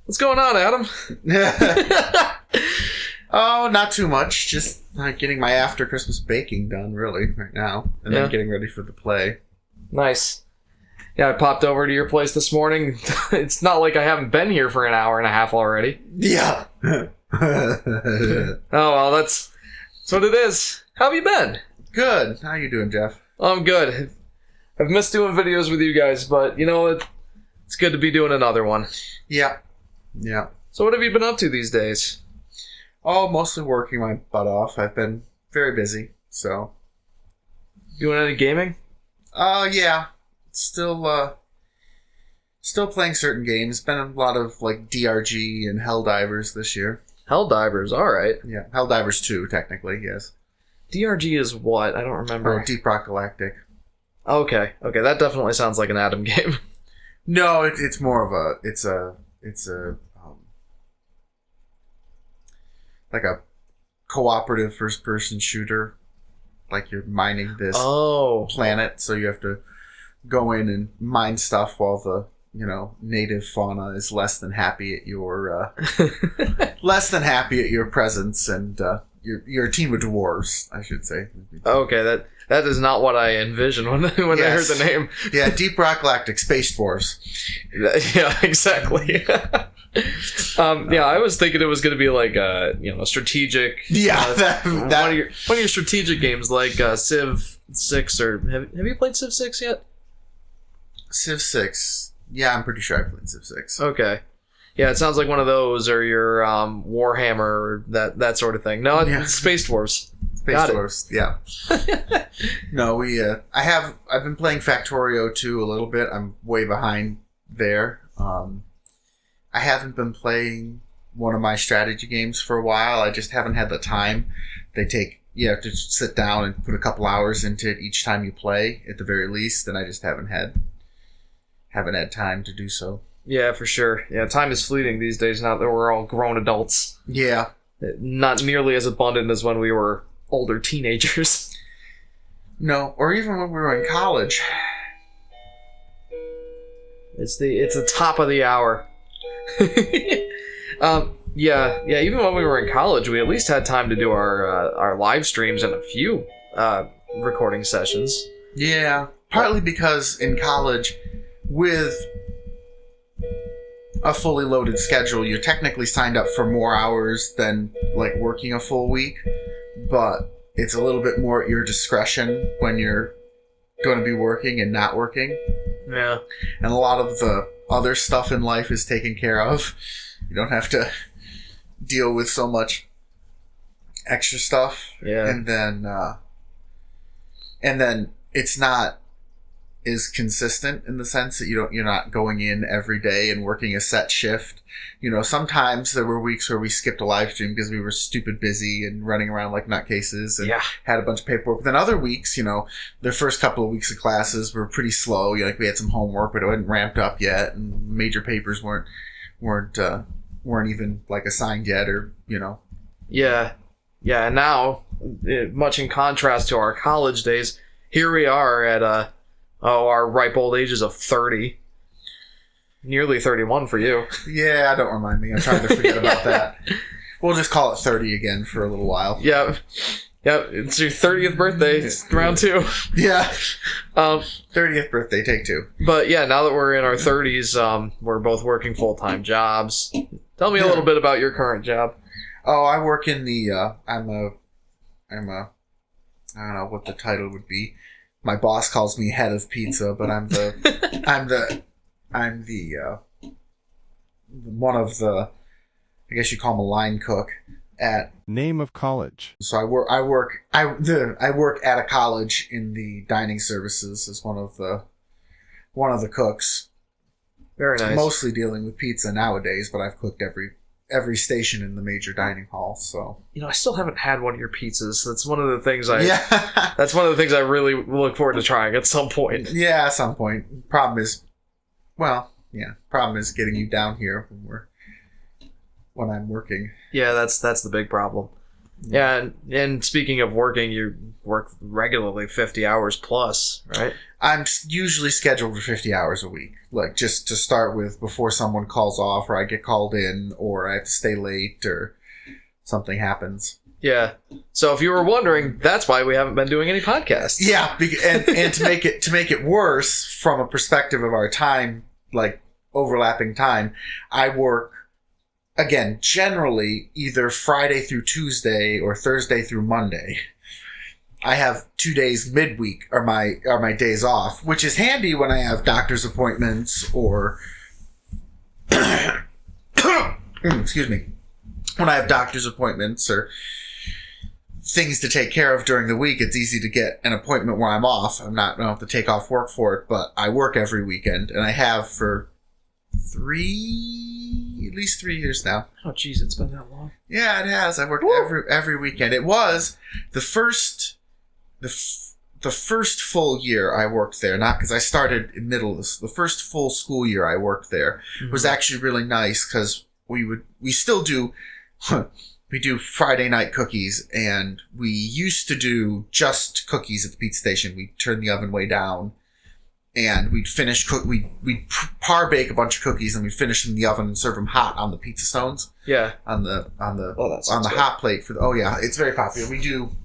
What's going on, Adam? Oh, not too much. Just getting my after Christmas baking done, really, right now. And then getting ready for the play. Nice. Yeah, I popped over to your place this morning. It's not like I haven't been here for an hour and a half already. Yeah. Oh, well, that's what it is. How have you been? Good. How you doing, Jeff? I'm good. I've missed doing videos with you guys, but, it's good to be doing another one. Yeah. Yeah. So what have you been up to these days? Oh, mostly working my butt off. I've been very busy, so. Doing any gaming? Yeah. Still playing certain games. Been a lot of, DRG and Helldivers this year. Helldivers, alright. Yeah, Helldivers 2, technically, yes. DRG is what? I don't remember. Oh, Deep Rock Galactic. Okay, that definitely sounds like an Adam game. No, it's more of a, it's like a cooperative first-person shooter. Like you're mining this planet, so you have to go in and mine stuff while the native fauna is less than happy at your presence, and you're a team of dwarves, I should say. Okay, that is not what I envisioned when I heard the name. Yeah, Deep Rock Galactic Space Dwarves. Yeah, exactly. I was thinking it was going to be like a strategic. Yeah, one of your strategic games like Civ 6 or have you played Civ 6 yet? Civ 6. Yeah, I'm pretty sure I played Civ 6. Okay. Yeah, it sounds like one of those, or your Warhammer, or that sort of thing. No, it's Space Dwarves. Space Dwarves, yeah. No, I've been playing Factorio 2 a little bit. I'm way behind there. I haven't been playing one of my strategy games for a while. I just haven't had the time. You have to sit down and put a couple hours into it each time you play, at the very least, and I just haven't had time to do so. Yeah, for sure. Yeah, time is fleeting these days now that we're all grown adults. Yeah. Not nearly as abundant as when we were older teenagers. No, or even when we were in college. It's the top of the hour. Yeah, even when we were in college, we at least had time to do our live streams and a few recording sessions. Yeah, partly because in college, with a fully loaded schedule, you're technically signed up for more hours than working a full week, but it's a little bit more at your discretion when you're going to be working and not working. Yeah. And a lot of the other stuff in life is taken care of. You don't have to deal with so much extra stuff. Yeah. And then it's not is consistent in the sense that you're not going in every day and working a set shift. Sometimes there were weeks where we skipped a live stream because we were stupid busy and running around like nutcases and had a bunch of paperwork. But then other weeks, the first couple of weeks of classes were pretty slow. We had some homework, but it hadn't ramped up yet, and major papers weren't even assigned yet, or Yeah, and now, much in contrast to our college days, here we are at our ripe old ages of 30. Nearly 31 for you. Yeah, don't remind me. I'm trying to forget about that. We'll just call it 30 again for a little while. Yeah, it's your 30th birthday. It's round 2. Yeah. 30th birthday, take 2. But yeah, now that we're in our 30s, we're both working full-time jobs. Tell me a little bit about your current job. Oh, I work in the, I'm a, I don't know what the title would be. My boss calls me head of pizza, but I'm one of the, I guess you call him a line cook at name of college. So I work at a college in the dining services as one of the cooks. Very nice. Mostly dealing with pizza nowadays, but I've cooked every station in the major dining hall. So I still haven't had one of your pizzas. That's one of the things That's one of the things I really look forward to trying at some point. Yeah, at some point. Problem is getting you down here when I'm working. Yeah, that's the big problem. Yeah, and speaking of working, you work regularly 50 hours plus, right? I'm usually scheduled for 50 hours a week. Like, just to start with, before someone calls off, or I get called in, or I have to stay late, or something happens. Yeah. So if you were wondering, that's why we haven't been doing any podcasts. Yeah, and to make it worse from a perspective of our time, like overlapping time, I work again generally either Friday through Tuesday or Thursday through Monday. I have 2 days midweek are my days off, which is handy when I have doctor's appointments or excuse me, when I have doctor's appointments or things to take care of during the week. It's easy to get an appointment where I'm off. I don't have to take off work for it, but I work every weekend, and I have for at least 3 years now. Oh, geez, it's been that long. Yeah, it has. I worked every weekend. It was the first full year I worked there. Not because I started in the first full school year I worked there was actually really nice because we still do. We do Friday night cookies, and we used to do just cookies at the pizza station. We'd turn the oven way down, and we'd we'd par bake a bunch of cookies, and we'd finish them in the oven and serve them hot on the pizza stones. Yeah, on the good. hot plate it's very popular. We do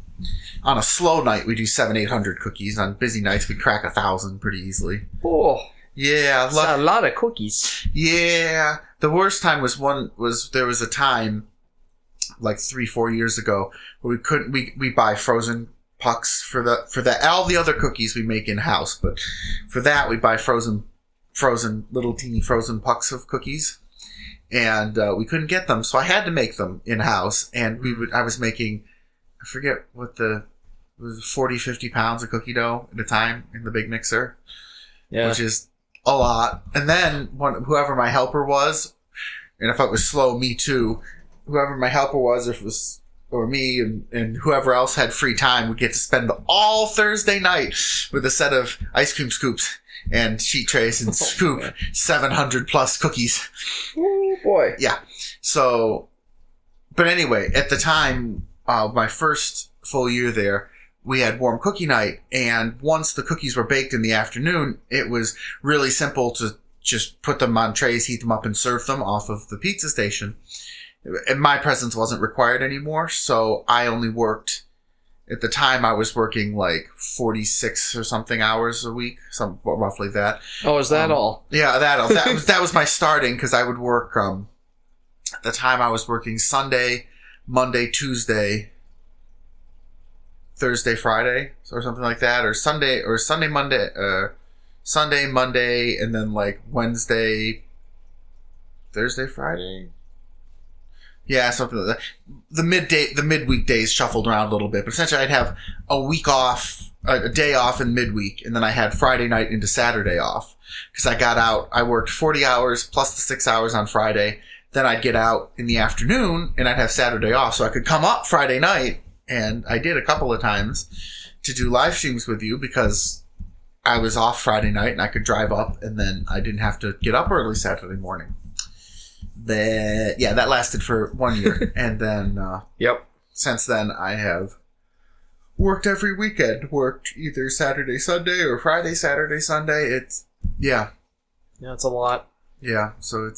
on a slow night we do 700-800 cookies. On busy nights we crack 1,000 pretty easily. Oh, yeah, that's a lot of cookies. Yeah, the worst time there was a time like 3-4 years ago where we buy frozen pucks for all the other cookies we make in house, but for that we buy frozen little teeny frozen pucks of cookies, and we couldn't get them, so I had to make them in house. And I was making, I forget what it was, 40-50 pounds of cookie dough at a time in the big mixer, which is a lot. And then whoever my helper was, and if it was slow, me too. Whoever my helper was, if it was, or me and whoever else had free time, would get to spend all Thursday night with a set of ice cream scoops and sheet trays and scoop 700 plus cookies. Oh boy. Yeah. So, but anyway, at the time, my first full year there, we had warm cookie night, and once the cookies were baked in the afternoon, it was really simple to just put them on trays, heat them up, and serve them off of the pizza station. And my presence wasn't required anymore, so I only worked, at the time I was working like 46 or something hours a week, roughly that. Oh, is that all? Yeah, that was my starting, because I would work, at the time I was working Sunday, Monday, Tuesday, Thursday, Friday, or something like that, or Sunday, Monday, and then like Wednesday, Thursday, Friday. Yeah, something like that. The midweek days shuffled around a little bit, but essentially I'd have a week off, a day off in midweek, and then I had Friday night into Saturday off. Because I worked 40 hours plus the 6 hours on Friday, then I'd get out in the afternoon, and I'd have Saturday off, so I could come up Friday night, and I did a couple of times, to do live streams with you, because I was off Friday night, and I could drive up, and then I didn't have to get up early Saturday morning. That lasted for 1 year, and then since then I have worked every weekend. Worked either Saturday, Sunday, or Friday, Saturday, Sunday. It's it's a lot. Yeah, so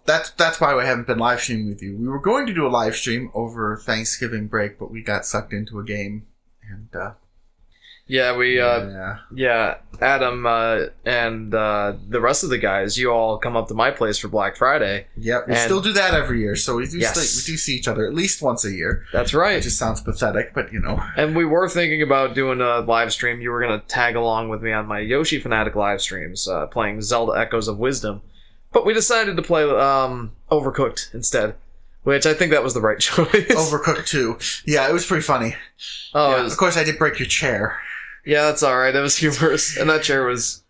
that's why we haven't been live streaming with you. We were going to do a live stream over Thanksgiving break, but we got sucked into a game, and Adam and the rest of the guys, you all come up to my place for Black Friday. Yep, we still do that every year, so we do see each other at least once a year. That's right. It just sounds pathetic, but And we were thinking about doing a live stream. You were going to tag along with me on my Yoshi Fanatic live streams, playing Zelda Echoes of Wisdom. But we decided to play Overcooked instead, which I think that was the right choice. Overcooked 2. Yeah, it was pretty funny. Oh, yeah, of course I did break your chair. Yeah, that's all right. That was humorous, and that chair was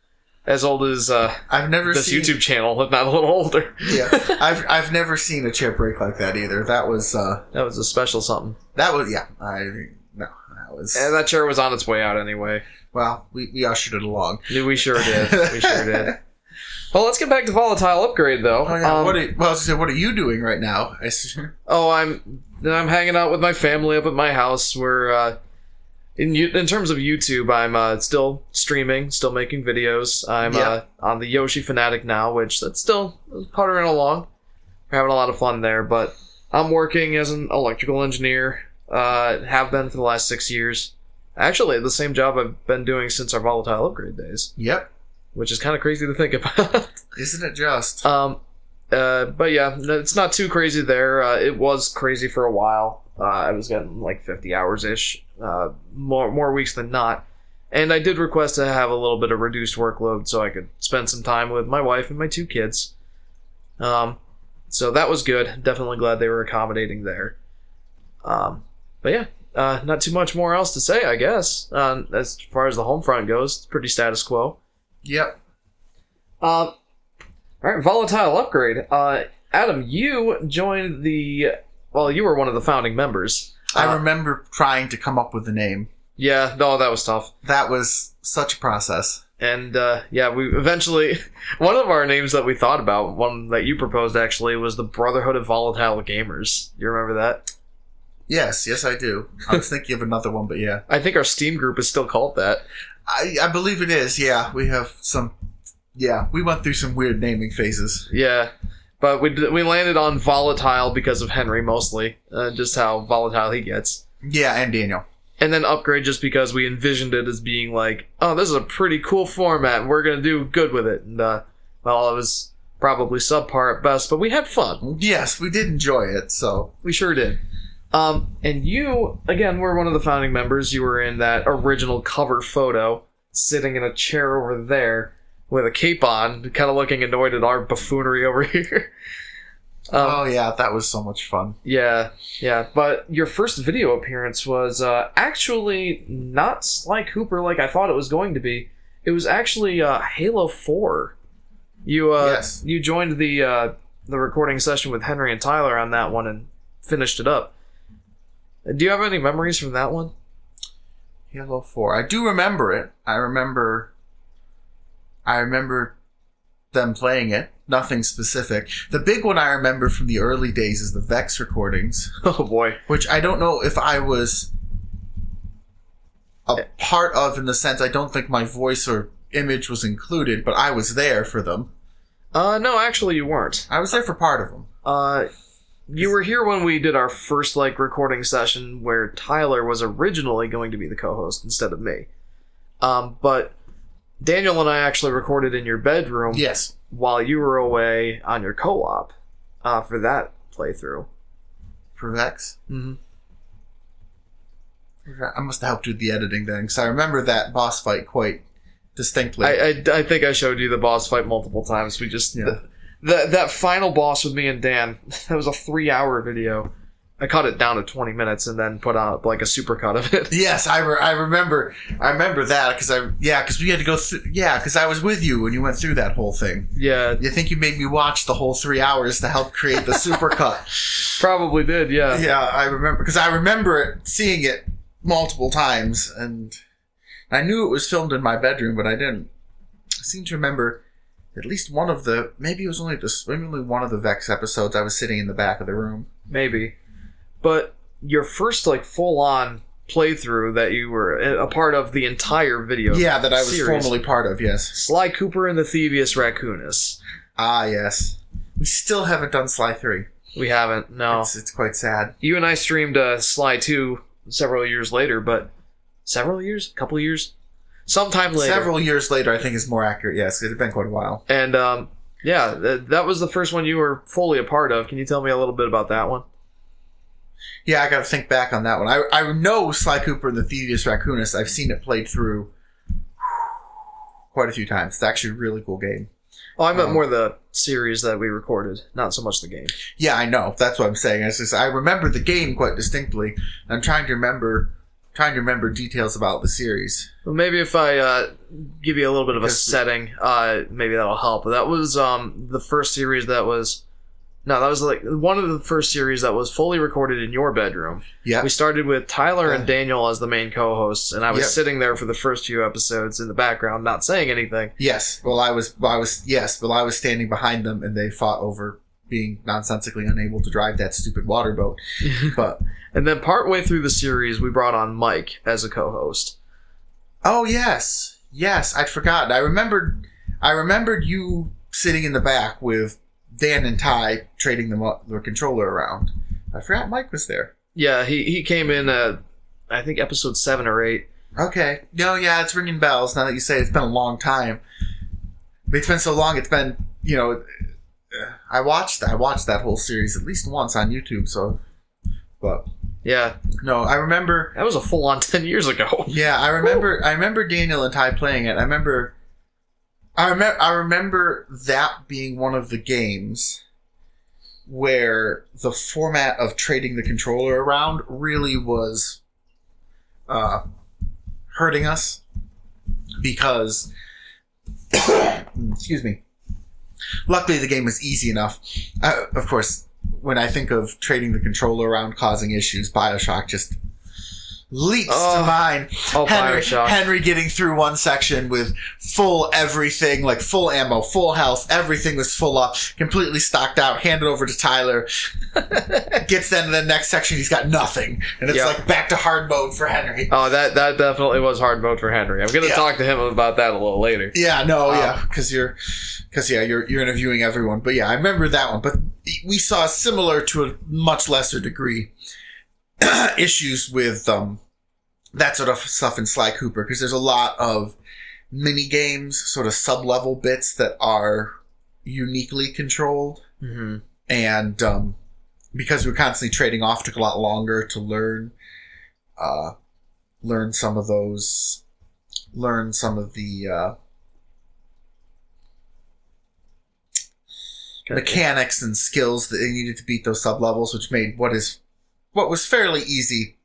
as old as I've never this seen YouTube channel, if not a little older. Yeah, I've never seen a chair break like that either. That was a special something. That was And that chair was on its way out anyway. Well, we ushered it along. Yeah, we sure did. We sure did. Well, let's get back to Volatile Upgrade, though. Oh, yeah. What are you doing right now? then I'm hanging out with my family up at my house. We're in terms of YouTube, I'm still streaming, still making videos. I'm on the Yoshi Fanatic now, which that's still puttering along. We're having a lot of fun there, but I'm working as an electrical engineer. Have been for the last 6 years. Actually, the same job I've been doing since our Volatile Upgrade days. Yep. Which is kind of crazy to think about. Isn't it just? But yeah, it's not too crazy there. It was crazy for a while. I was getting like 50 hours-ish, more weeks than not. And I did request to have a little bit of reduced workload so I could spend some time with my wife and my 2 kids. So that was good. Definitely glad they were accommodating there. But yeah, not too much more else to say, I guess. As far as the home front goes, it's pretty status quo. Yep. All right, Volatile Upgrade. Adam, you joined the... Well, you were one of the founding members. I remember trying to come up with a name. Yeah, no, that was tough. That was such a process. And, yeah, we eventually... One of our names that we thought about, one that you proposed, actually, was the Brotherhood of Volatile Gamers. You remember that? Yes, I do. I was thinking of another one, but yeah. I think our Steam group is still called that. I believe it is, yeah. We have some... Yeah, we went through some weird naming phases. Yeah, but we landed on Volatile because of Henry, mostly. Just how volatile he gets. Yeah, and Daniel. And then Upgrade just because we envisioned it as being like, oh, this is a pretty cool format, and we're going to do good with it. And, well, it was probably subpar at best, but we had fun. Yes, we did enjoy it, so... We sure did. And you, again, were one of the founding members. You were in that original cover photo, sitting in a chair over there with a cape on, kind of looking annoyed at our buffoonery over here. Oh, yeah, that was so much fun. Yeah. But your first video appearance was actually not Sly Cooper like I thought it was going to be. It was actually Halo 4. Yes. You joined the recording session with Henry and Tyler on that one and finished it up. Do you have any memories from that one? Halo 4. I do remember it. I remember them playing it. Nothing specific. The big one I remember from the early days is the Vex recordings. Oh boy. Which I don't know if I was a part of, in the sense I don't think my voice or image was included, but I was there for them. No, actually you weren't. I was there for part of them. You were here when we did our first recording session where Tyler was originally going to be the co-host instead of me. But Daniel and I actually recorded in your bedroom. Yes. While you were away on your co-op for that playthrough. For Vex? Mm-hmm. I must have helped with the editing then, because I remember that boss fight quite distinctly. I think I showed you the boss fight multiple times. We just... Yeah. That final boss with me and Dan, that was a 3-hour video. I cut it down to 20 minutes and then put out like a supercut of it. Yes, I remember that because we had to go through. Yeah, because I was with you when you went through that whole thing. Yeah, you think you made me watch the whole 3 hours to help create the supercut? Probably did. Yeah. Yeah, I remember because I remember seeing it multiple times, and I knew it was filmed in my bedroom, but I didn't. I seem to remember at least one of the. Maybe it was only one of the Vex episodes. I was sitting in the back of the room. Maybe. But your first full-on playthrough that you were a part of the entire video. Yeah, that I was series, formally part of, yes. Sly Cooper and the Thievius Raccoonus. Ah, yes. We still haven't done Sly 3. We haven't, no. It's quite sad. You and I streamed Sly 2 several years later, but... Several years? A couple years? Sometime later. Several years later, I think is more accurate, yes. It had been quite a while. And, yeah, that was the first one you were fully a part of. Can you tell me a little bit about that one? Yeah, I gotta think back on that one. I know Sly Cooper and the Thievius Raccoonus. I've seen it played through quite a few times. It's actually a really cool game. Oh, I meant more the series that we recorded, not so much the game. Yeah, I know. That's what I'm saying. It's just, I remember the game quite distinctly. I'm trying to remember details about the series. Well, maybe if I give you a little bit of a setting, maybe that'll help. That was the first series that was... No, that was one of the first series that was fully recorded in your bedroom. Yeah. We started with Tyler and Daniel as the main co-hosts, and I was sitting there for the first few episodes in the background, not saying anything. Yes. Well, I was standing behind them, and they fought over being nonsensically unable to drive that stupid water boat. But and then partway through the series, we brought on Mike as a co-host. oh yes, I'd forgotten. I remembered you sitting in the back with Dan and Ty trading the controller around. I forgot Mike was there. Yeah, he came in I think episode 7 or 8. Okay. No, yeah, it's ringing bells now that you say it's been a long time. It's been so long. It's been, I watched that whole series at least once on YouTube. So, but yeah, no, I remember that was a full on 10 years ago. Yeah, I remember. Woo. I remember Daniel and Ty playing it. I remember that being one of the games where the format of trading the controller around really was hurting us because excuse me. Luckily, the game was easy enough. Of course, when I think of trading the controller around causing issues, BioShock just leaps to mind. Henry getting through one section with full everything, like full ammo, full health, everything was full up, completely stocked out, handed over to Tyler. Gets then to the next section, he's got nothing. And it's like back to hard mode for Henry. Oh, that definitely was hard mode for Henry. I'm going to talk to him about that a little later. Yeah, no, because you're interviewing everyone. But yeah, I remember that one. But we saw similar to a much lesser degree issues with that sort of stuff in Sly Cooper, because there's a lot of mini games, sort of sub-level bits that are uniquely controlled. Mm-hmm. And because we're constantly trading off, took a lot longer to learn some of those, learn some of the mechanics and skills that they needed to beat those sub-levels, which made what was fairly easy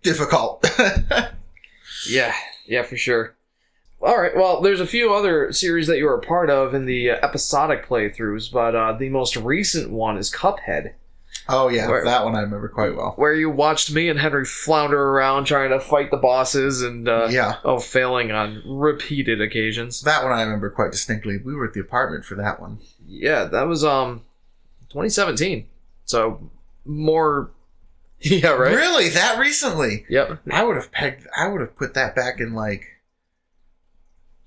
difficult. Yeah, for sure. All right, well, there's a few other series that you were a part of in the episodic playthroughs, but the most recent one is Cuphead. Oh, yeah, that one I remember quite well. Where you watched me and Henry flounder around trying to fight the bosses and failing on repeated occasions. That one I remember quite distinctly. We were at the apartment for that one. Yeah, that was 2017. So more... Yeah, right? Really? That recently? Yep. I would have put that back in like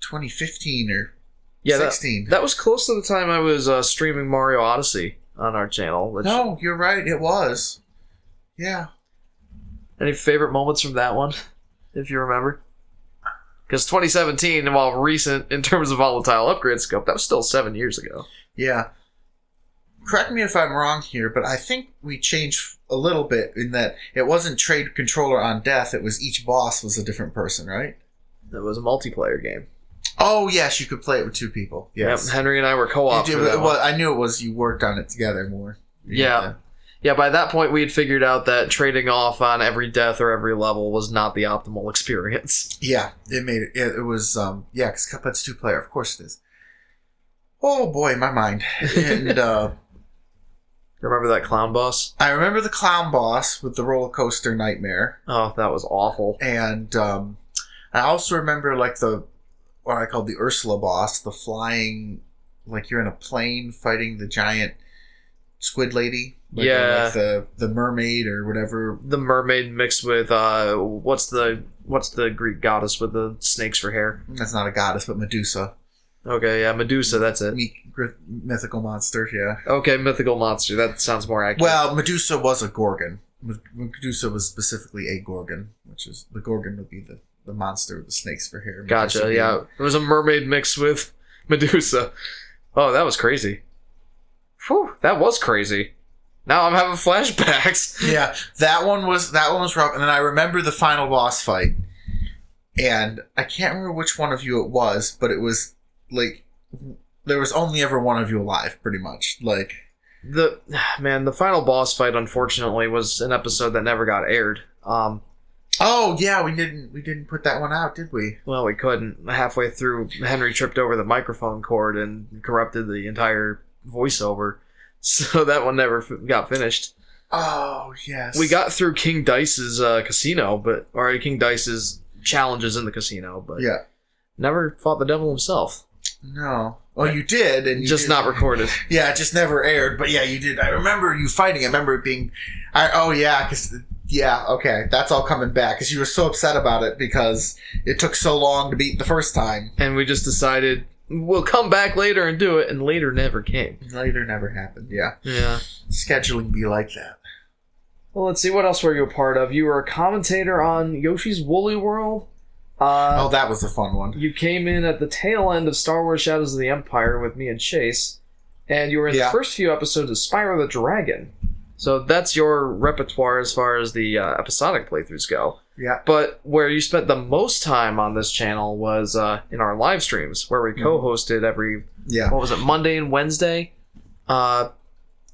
2015 or 16. That was close to the time I was streaming Mario Odyssey on our channel. No, you're right. It was. Yeah. Any favorite moments from that one, if you remember? Because 2017, while recent in terms of Volatile Upgrade scope, that was still 7 years ago. Yeah. Correct me if I'm wrong here, but I think we changed a little bit in that it wasn't trade controller on death, it was each boss was a different person, right? It was a multiplayer game. Oh, yes, you could play it with two people. Yes. Yep, Henry and I were co-op for that one. I knew it was you worked on it together more. Yeah. Yeah, by that point we had figured out that trading off on every death or every level was not the optimal experience. Yeah, it made it. It was, because Cuphead's two-player, of course it is. Oh, boy, my mind. And, remember that clown boss? I remember the clown boss with the roller coaster nightmare. Oh, that was awful. And I also remember like what I called the Ursula boss, the flying, like you're in a plane fighting the giant squid lady. Like the mermaid or whatever. The mermaid mixed with what's the Greek goddess with the snakes for hair? That's not a goddess, but Medusa. Okay, yeah, Medusa, that's it. Mythical monster, yeah. Okay, mythical monster, that sounds more accurate. Well, Medusa was a Gorgon. Medusa was specifically a Gorgon, which is, the Gorgon would be the monster with the snakes for hair. Gotcha, yeah. It was a mermaid mixed with Medusa. Oh, that was crazy. Whew, that was crazy. Now I'm having flashbacks. Yeah, that one was rough, and then I remember the final boss fight. And I can't remember which one of you it was, but it was like there was only ever one of you alive, pretty much. Like the final boss fight, unfortunately, was an episode that never got aired. Oh yeah, we didn't put that one out, did we? Well, we couldn't. Halfway through, Henry tripped over the microphone cord and corrupted the entire voiceover, so that one never got finished. Oh yes, we got through King Dice's casino, or King Dice's challenges in the casino, but never fought the devil himself. No. Oh, you did, and you just did. Not recorded. Yeah, it just never aired. But yeah, you did. I remember you fighting. I remember it being. Okay, that's all coming back because you were so upset about it because it took so long to beat the first time, and we just decided we'll come back later and do it, and later never came. Later never happened. Yeah. Yeah. Scheduling be like that. Well, let's see. What else were you a part of? You were a commentator on Yoshi's Woolly World. That was a fun one. You came in at the tail end of Star Wars Shadows of the Empire with me and Chase, and you were in the first few episodes of Spyro the Dragon. So that's your repertoire as far as the episodic playthroughs go. Yeah. But where you spent the most time on this channel was in our live streams, where we co-hosted every, Monday and Wednesday?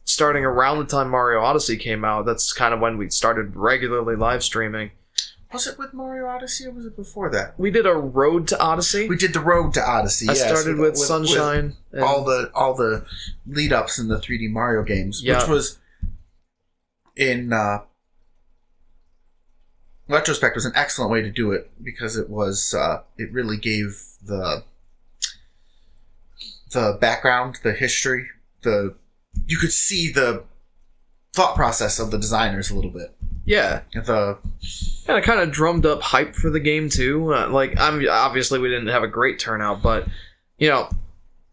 Starting around the time Mario Odyssey came out, that's kind of when we started regularly live streaming. Was it with Mario Odyssey or was it before that? We did a Road to Odyssey. We did the Road to Odyssey. I started with Sunshine. With all the lead ups in the 3D Mario games, which was in retrospect was an excellent way to do it because it was it really gave the background, the history, you could see the thought process of the designers a little bit. Yeah. And it kind of drummed up hype for the game, too. Obviously, we didn't have a great turnout, but,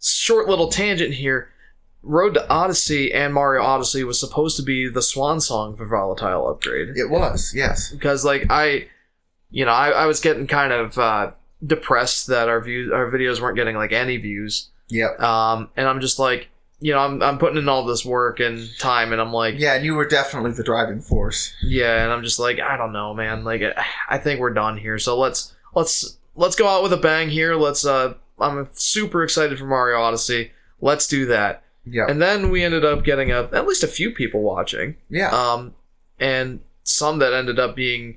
short little tangent here. Road to Odyssey and Mario Odyssey was supposed to be the swan song for Volatile Upgrade. It was, yes. Because, I was getting kind of depressed that our videos weren't getting, any views. Yep. And I'm just like, I'm putting in all this work and time, and I'm like... Yeah, and you were definitely the driving force. Yeah, and I'm just like, I don't know, man. I think we're done here. So let's go out with a bang here. I'm super excited for Mario Odyssey. Let's do that. Yeah. And then we ended up getting at least a few people watching. Yeah. And some that ended up being,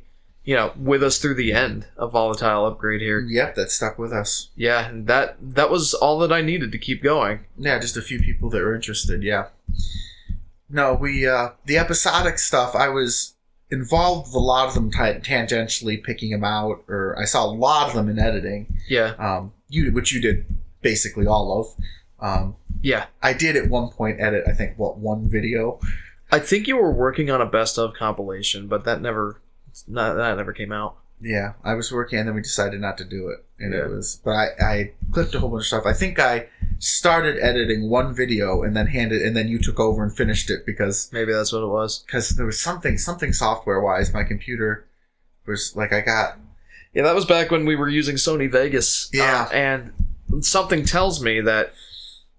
with us through the end of Volatile Upgrade here. Yep, that stuck with us. Yeah, and that was all that I needed to keep going. Yeah, just a few people that were interested, yeah. No, the episodic stuff, I was involved with a lot of them tangentially picking them out, or I saw a lot of them in editing. Yeah. Which you did basically all of. Yeah. I did at one point edit, I think, one video? I think you were working on a best of compilation, but that never came out. Yeah, I was working and then we decided not to do it. And it was, but I clipped a whole bunch of stuff. I think I started editing one video and then you took over and finished it because... Maybe that's what it was. Because there was something software-wise, my computer was I got... Yeah, that was back when we were using Sony Vegas. Yeah. And something tells me that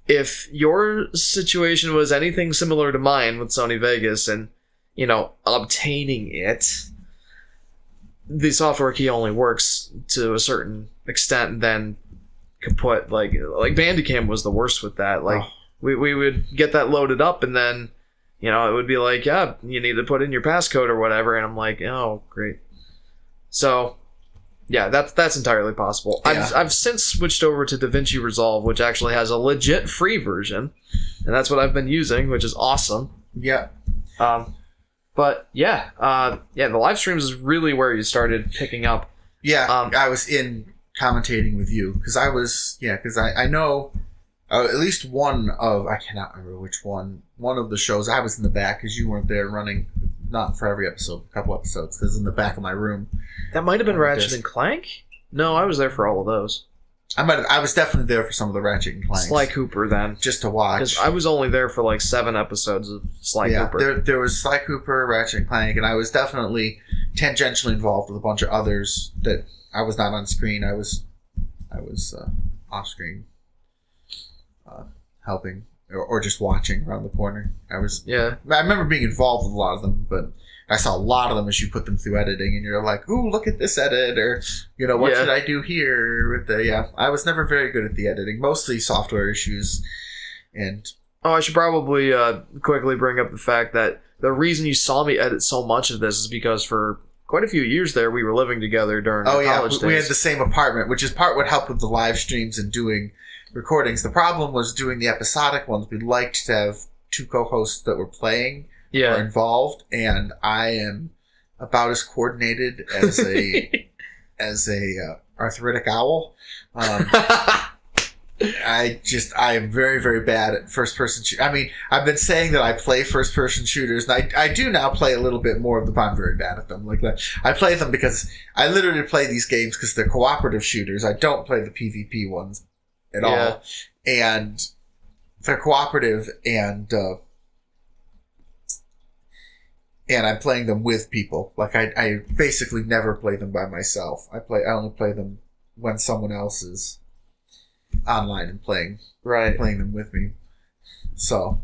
if your situation was anything similar to mine with Sony Vegas and, obtaining it, the software key only works to a certain extent and then kaput. Like Bandicam was the worst with that. We would get that loaded up and then, it would be like, yeah, you need to put in your passcode or whatever. And I'm like, oh, great. So... yeah, that's entirely possible. Yeah. I've since switched over to DaVinci Resolve, which actually has a legit free version, and that's what I've been using, which is awesome. Yeah. But yeah, the live streams is really where you started picking up. Yeah, I was in commentating with you because I know at least one of, I cannot remember which one of the shows I was in the back because you weren't there running. Not for every episode, a couple episodes, because in the back of my room. That might have been Ratchet and Clank? No, I was there for all of those. I was definitely there for some of the Ratchet and Clank. Sly Cooper, then. Just to watch. Because I was only there for 7 episodes of Sly Cooper. There was Sly Cooper, Ratchet and Clank, and I was definitely tangentially involved with a bunch of others that I was not on screen. I was off screen helping. Or just watching around the corner. I remember being involved with a lot of them, but I saw a lot of them as you put them through editing, and you're like, "Ooh, look at this edit," or what should I do here with the? I was never very good at the editing, mostly software issues, and I should probably quickly bring up the fact that the reason you saw me edit so much of this is because for quite a few years there we were living together during college days. We had the same apartment, which is part what helped with the live streams and doing recordings. The problem was doing the episodic ones. We liked to have 2 co-hosts that were playing or involved, and I am about as coordinated as a arthritic owl. I am very, very bad at first-person I mean, I've been saying that I play first-person shooters, and I do now play a little bit more of them, but I'm very bad at them. Like that, I play them because I literally play these games because they're cooperative shooters. I don't play the PvP ones at all, and they're cooperative, and I'm playing them with people. Like I basically never play them by myself. I only play them when someone else is online and playing them with me. So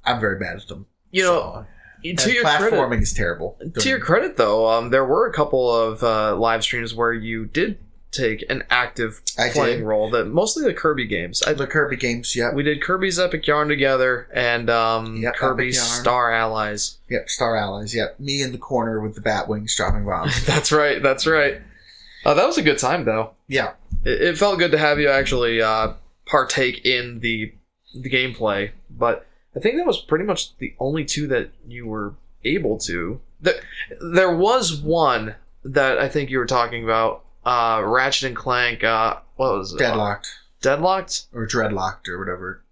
I'm very bad at them. You know, to your platforming credit, is terrible. To your credit, though, there were a couple of live streams where you did take an active playing role. That mostly the Kirby games. The Kirby games, yeah. We did Kirby's Epic Yarn together, and Kirby's Star Allies. Yep, Star Allies. Yep, me in the corner with the bat wings dropping bombs. That's right. That was a good time, though. Yeah, it felt good to have you actually partake in the gameplay, but I think that was pretty much the only two that you were able to. There was one that I think you were talking about, Ratchet and Clank. What was it? Deadlocked. Deadlocked? Or Dreadlocked or whatever.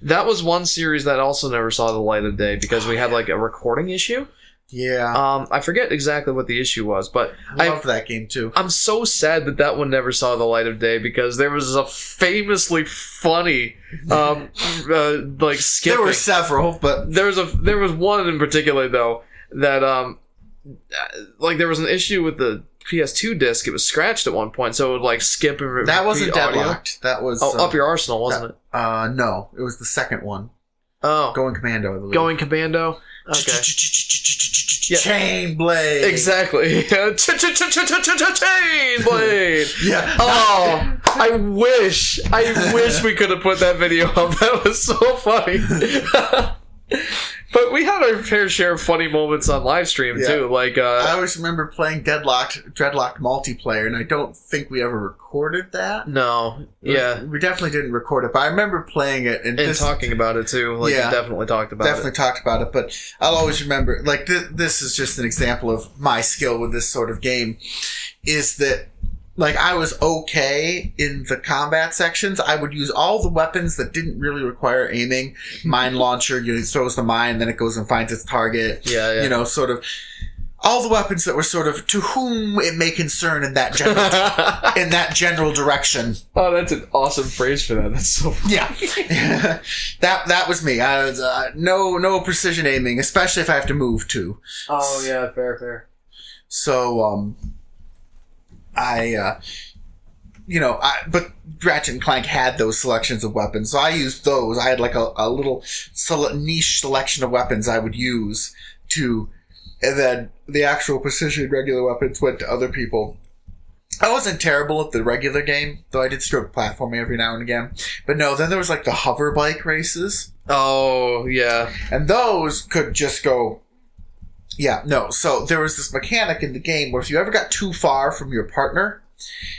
That was one series that also never saw the light of day because we had like a recording issue. Yeah. I forget exactly what the issue was, but I loved that game too. I'm so sad that one never saw the light of day because there was a famously funny like skipping. There were several, but there was one in particular though that like there was an issue with the PS2 disc. It was scratched at one point, so it would like skip and that wasn't Deadlocked. That was Up Your Arsenal, wasn't it? No, it was the second one. Oh, Going Commando, I believe. Going Commando. Okay. Chain Blade. Exactly. Chain Blade. Yeah. Oh, I wish we could have put that video up. That was so funny. But we had our fair share of funny moments on live stream too. Like I always remember playing Dreadlocked multiplayer, and I don't think we ever recorded that. No, yeah, we definitely didn't record it, but I remember playing it and talking about it too. Like you definitely talked about it. But I'll always remember. Like this is just an example of my skill with this sort of game. Is that like I was okay in the combat sections. I would use all the weapons that didn't really require aiming. Mine launcher, throws the mine, then it goes and finds its target. Yeah. You know, sort of all the weapons that were sort of to whom it may concern in that general direction. Oh, that's an awesome phrase for that. That's so funny. Yeah. that was me. I was no precision aiming, especially if I have to move too. Oh yeah, fair. So but Ratchet and Clank had those selections of weapons, so I used those. I had like a little niche selection of weapons I would use and then the actual precision regular weapons went to other people. I wasn't terrible at the regular game, though I did stroke platforming every now and again. But no, then there was like the hover bike races. Oh, yeah. And those could just go... Yeah, no. So there was this mechanic in the game where if you ever got too far from your partner,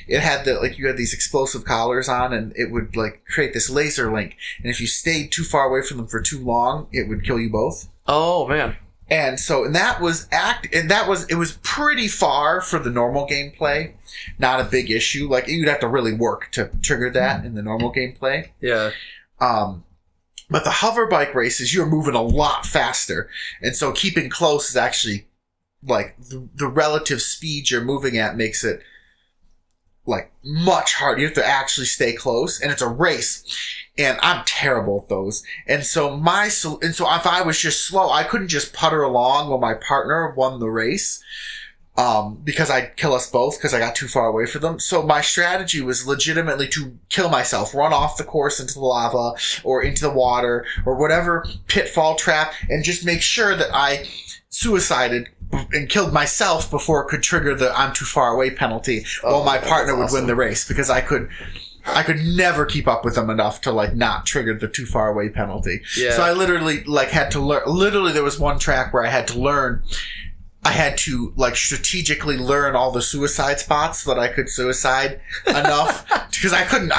it had you had these explosive collars on, and it would like create this laser link. And if you stayed too far away from them for too long, it would kill you both. Oh man. And so, it was pretty far for the normal gameplay. Not a big issue. Like, you'd have to really work to trigger that in the normal gameplay. Yeah. But the hover bike races, you're moving a lot faster. And so keeping close is actually, like, the relative speed you're moving at makes it, like, much harder. You have to actually stay close. And it's a race. And I'm terrible at those. And so if I was just slow, I couldn't just putter along while my partner won the race. Because I'd kill us both because I got too far away from them. So my strategy was legitimately to kill myself, run off the course into the lava or into the water or whatever pitfall trap, and just make sure that I suicided and killed myself before it could trigger the I'm too far away penalty while my partner would win the race, because I could never keep up with them enough to like not trigger the too far away penalty. Yeah. So I literally had to learn. Literally, there was one track where I had to like strategically learn all the suicide spots so that I could suicide enough, because I couldn't.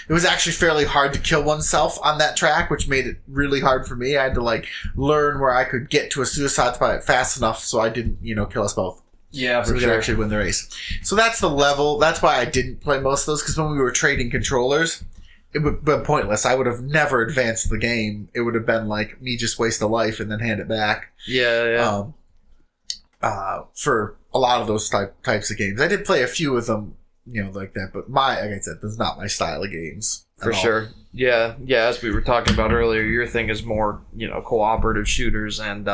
It was actually fairly hard to kill oneself on that track, which made it really hard for me. I had to like learn where I could get to a suicide spot fast enough so I didn't, kill us both. Yeah, so we could actually win the race. So that's the level. That's why I didn't play most of those, because when we were trading controllers, it would have been pointless. I would have never advanced the game. It would have been like me just waste a life and then hand it back. Yeah. For a lot of those types of games. I did play a few of them, like that, but like I said, that's not my style of games. For sure. Yeah, as we were talking about earlier, your thing is more, cooperative shooters and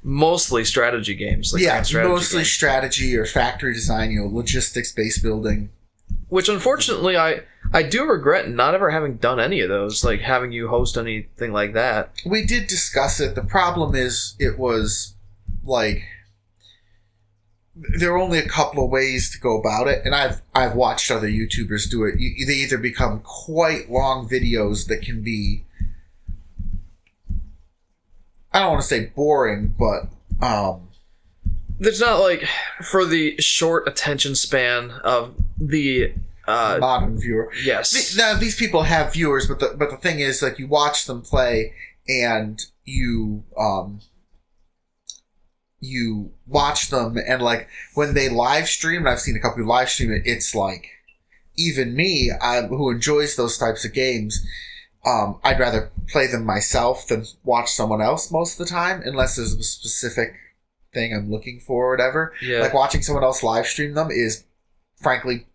mostly strategy games. Mostly strategy or factory design, logistics, base building. Which, unfortunately, I do regret not ever having done any of those, like having you host anything like that. We did discuss it. The problem is it was, like, there are only a couple of ways to go about it, and I've watched other YouTubers do it. They either become quite long videos that can be, I don't want to say boring, but there's not, like, for the short attention span of the modern viewer. Yes. Now, these people have viewers, but the thing is, like, you watch them play and you watch them, and like when they live stream, and I've seen a couple of live stream it, it's like, even me, who enjoys those types of games, I'd rather play them myself than watch someone else most of the time, unless there's a specific thing I'm looking for or whatever. Yeah. Like, watching someone else live stream them is frankly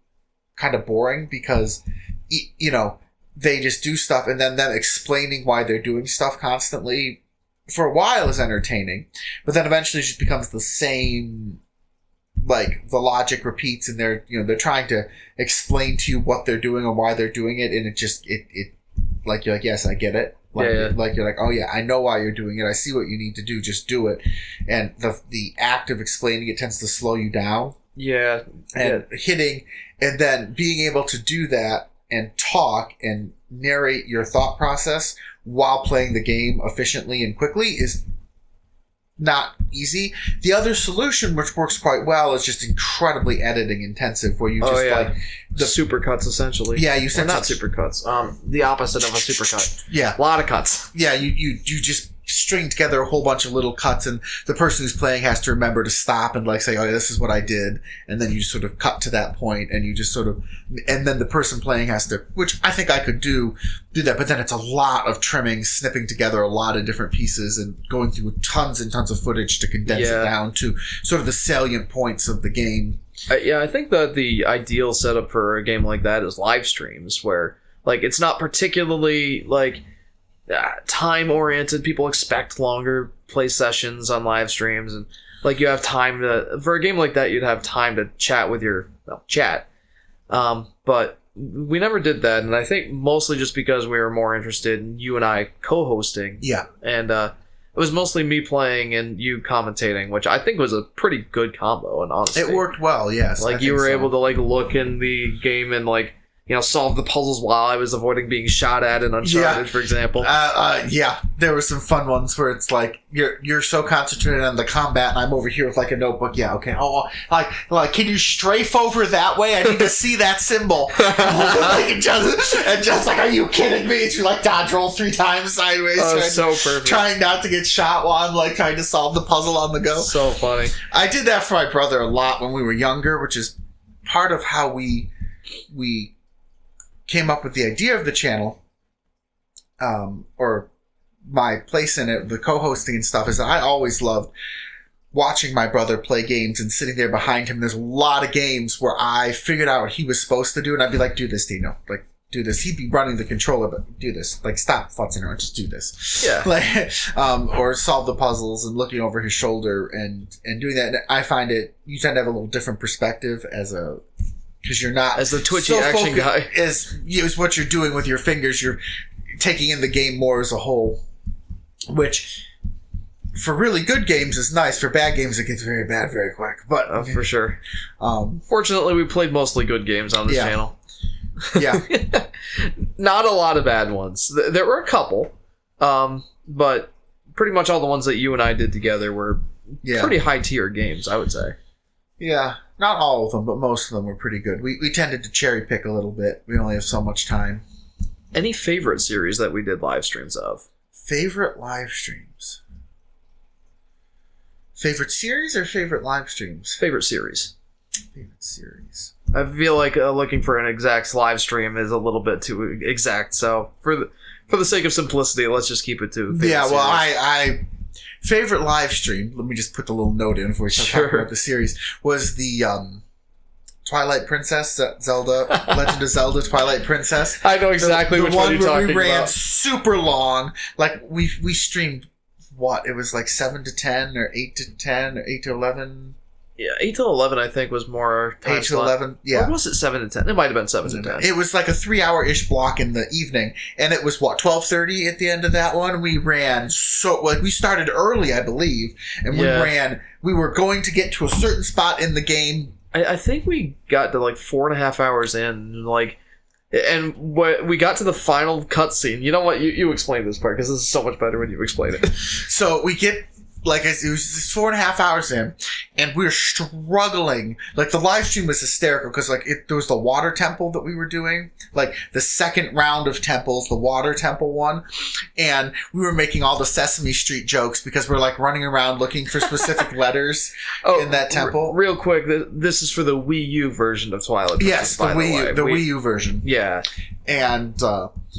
kind of boring, because they just do stuff, and then them explaining why they're doing stuff constantly for a while is entertaining, but then eventually it just becomes the same. Like, the logic repeats, and they're trying to explain to you what they're doing and why they're doing it, and it like, you're like, yes, I get it. Like, like, you're like, oh yeah, I know why you're doing it. I see what you need to do. Just do it. And the act of explaining it tends to slow you down. Yeah. And hitting, and then being able to do that and talk and narrate your thought process while playing the game efficiently and quickly is not easy. The other solution, which works quite well, is just incredibly editing intensive, where you just like the supercuts, essentially. Yeah, you said not supercuts. The opposite of a supercut. Yeah, a lot of cuts. Yeah, you just string together a whole bunch of little cuts, and the person who's playing has to remember to stop and like say, oh, this is what I did, and then you sort of cut to that point, and you just sort of, and then the person playing has to, which I think I could do that, but then it's a lot of trimming, snipping together a lot of different pieces, and going through tons and tons of footage to condense it down to sort of the salient points of the game. I think that the ideal setup for a game like that is live streams, where like it's not particularly like time oriented. People expect longer play sessions on live streams, and like you have time to, for a game like that, you'd have time to chat with your chat. But we never did that, and I think mostly just because we were more interested in you and I co-hosting. Yeah, and it was mostly me playing and you commentating, which I think was a pretty good combo. And honestly, it worked well. Yes, like you were able to like look in the game and like, solve the puzzles while I was avoiding being shot at in Uncharted, for example. Yeah, there were some fun ones where it's like you're so concentrated on the combat, and I'm over here with like a notebook. Yeah, okay. Oh, like can you strafe over that way? I need to see that symbol. and just like, are you kidding me? It's like dodge roll 3 times sideways. So perfect. Trying not to get shot while I'm like trying to solve the puzzle on the go. So funny. I did that for my brother a lot when we were younger, which is part of how we came up with the idea of the channel, or my place in it, the co-hosting and stuff, is that I always loved watching my brother play games and sitting there behind him. There's a lot of games where I figured out what he was supposed to do, and I'd be like, do this, Dino. Like, do this. He'd be running the controller, but do this. Like, stop futzing around, just do this. Yeah. Like, or solve the puzzles and looking over his shoulder and doing that. And I find you tend to have a little different perspective because you're not as the twitchy action guy is what you're doing with your fingers. You're taking in the game more as a whole, which for really good games is nice. For bad games, it gets very bad very quick. But for sure. Fortunately, we played mostly good games on this channel. Yeah, not a lot of bad ones. There were a couple, but pretty much all the ones that you and I did together were pretty high tier games, I would say. Yeah. Not all of them, but most of them were pretty good. We tended to cherry pick a little bit. We only have so much time. Any favorite series that we did live streams of? Favorite live streams? Favorite series or favorite live streams? Favorite series. Favorite series. I feel like looking for an exact live stream is a little bit too exact. So for the sake of simplicity, let's just keep it to favorite Yeah, well, series. I favorite live stream. Let me just put the little note in before we start talking about the series. Was the Twilight Princess, Zelda, Legend of Zelda, Twilight Princess. I know exactly which one you're talking we ran about. super long. Like we streamed what? It was like 7 to 10 or 8 to 10 or 8 to 11. Yeah, 8 to 11 I think was more time 8 to slot. 11, yeah. Or was it 7 to 10? It might have been 7 to 10. It was like a 3-hour-ish block in the evening. And it was, what, 12:30 at the end of that one? We ran we started early, I believe. And we were going to get to a certain spot in the game. I think we got to like 4.5 hours in, and we got to the final cutscene. You know what? You explain this part, because this is so much better when you explain it. So we get... Like, it was just 4.5 hours in, and we were struggling. Like, the live stream was hysterical, because, there was the water temple that we were doing. Like, the second round of temples, the water temple one. And we were making all the Sesame Street jokes, because we're, running around looking for specific letters in that temple. Real quick, this is for the Wii U version of Twilight Princess, Yes, the Wii U version. Yeah. And,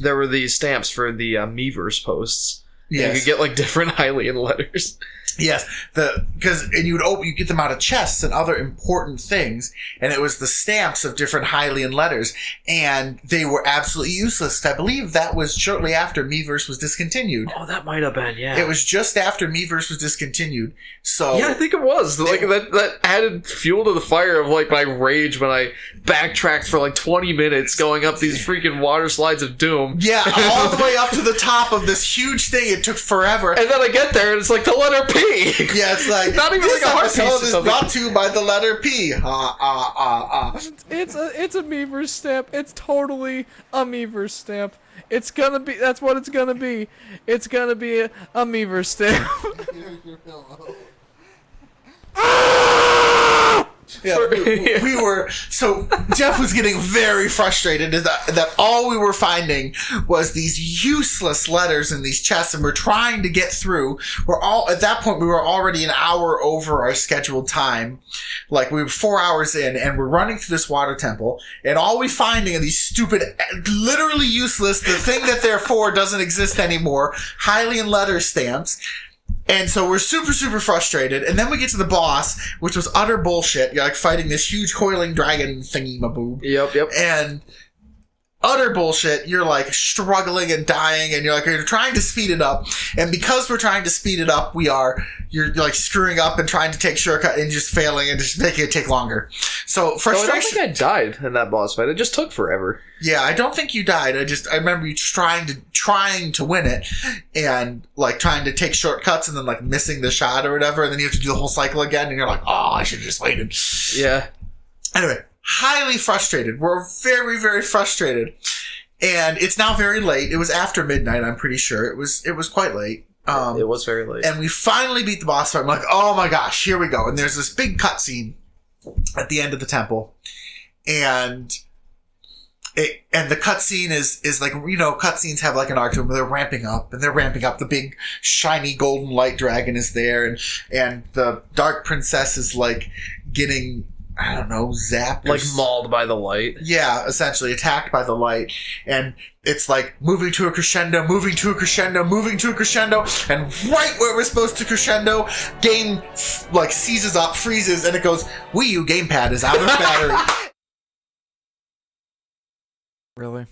there were these stamps for the Miiverse posts. yes. You could get, different Hylian letters. Yes, you get them out of chests and other important things, and it was the stamps of different Hylian letters, and they were absolutely useless. I believe that was shortly after Miiverse was discontinued. Oh, that might have been, yeah. It was just after Miiverse was discontinued, so... Yeah, I think it was. That added fuel to the fire of, my rage when I backtracked for, 20 minutes going up these freaking water slides of doom. Yeah, all the way up to the top of this huge thing. It took forever. And then I get there, and it's the letter P. Yeah, it's like, not even this like a heart piece or episode is something. brought to you by the letter P. It's a Miiverse stamp. It's totally a Miiverse stamp. It's gonna be. That's what it's gonna be. It's gonna be a Miiverse stamp. Yeah, we were... So, Jeff was getting very frustrated that all we were finding was these useless letters in these chests, and we're trying to get through. At that point, we were already an hour over our scheduled time. We were 4 hours in, and we're running through this water temple, and all we're finding are these stupid, literally useless, the thing that they're for doesn't exist anymore, Hylian letter stamps. And so we're super, super frustrated. And then we get to the boss, which was utter bullshit. You're fighting this huge coiling dragon thingy-maboob. Yep. And utter bullshit. You're struggling and dying, and you're trying to speed it up. And because we're trying to speed it up, you're screwing up and trying to take shortcut and just failing and just making it take longer. So frustration. I don't think I died in that boss fight. It just took forever. Yeah, I don't think you died. I remember you trying to win it, and trying to take shortcuts and then missing the shot or whatever, and then you have to do the whole cycle again, and you're like, oh, I should have just waited. Yeah. Anyway, highly frustrated. We're very, very frustrated, and it's now very late. It was after midnight. I'm pretty sure it was quite late. It was very late. And we finally beat the boss fight. I'm like, oh my gosh, here we go. And there's this big cutscene at the end of the temple, and the cutscene is cutscenes have an arc to them where they're ramping up, and they're ramping up. The big shiny golden light dragon is there, and the dark princess is getting, I don't know, zapped, mauled by the light. Yeah, essentially attacked by the light, and it's moving to a crescendo, moving to a crescendo, moving to a crescendo, and right where we're supposed to crescendo, game seizes up, freezes, and it goes, Wii U gamepad is out of battery. Really?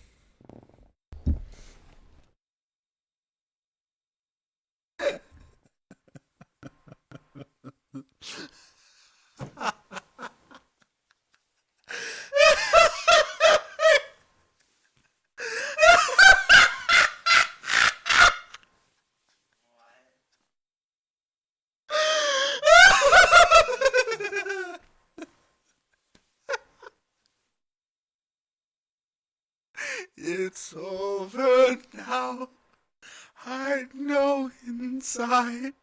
It's over now. I know inside.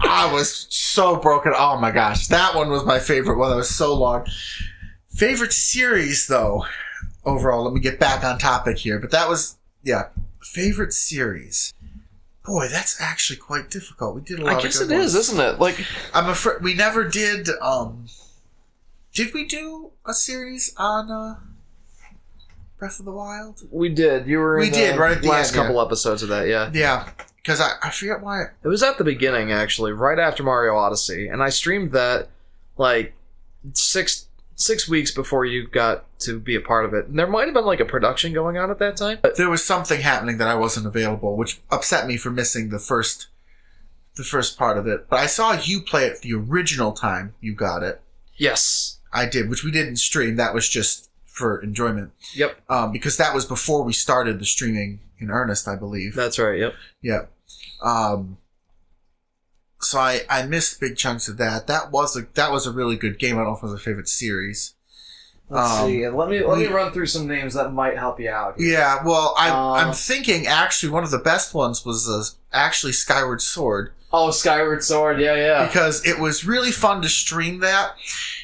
I was so broken. Oh my gosh. That one was my favorite one. That was so long. Favorite series, though. Overall, let me get back on topic here. But that was, yeah. Favorite series. Boy, that's actually quite difficult. We did a lot. I guess it is, isn't it? Like, I'm afraid we never did. Did we do a series on Breath of the Wild? we did. You were. We in did, right at the last end, couple yeah. episodes of that. Yeah. Yeah, because I forget why. It was at the beginning, actually, right after Mario Odyssey, and I streamed that like six weeks before you got to be a part of it. And there might have been like a production going on at that time. There was something happening that I wasn't available, which upset me for missing the first part of it. But I saw you play it the original time you got it. Yes. I did, which we didn't stream. That was just for enjoyment. Yep. Because that was before we started the streaming in earnest, I believe. That's right. Yep. Yeah. So I missed big chunks of that. That was a really good game. I don't know if it was a favorite series. Let's see. Let me run through some names that might help you out here. Yeah, well, I'm thinking actually one of the best ones was actually Skyward Sword. Oh, Skyward Sword. Yeah. Because it was really fun to stream that.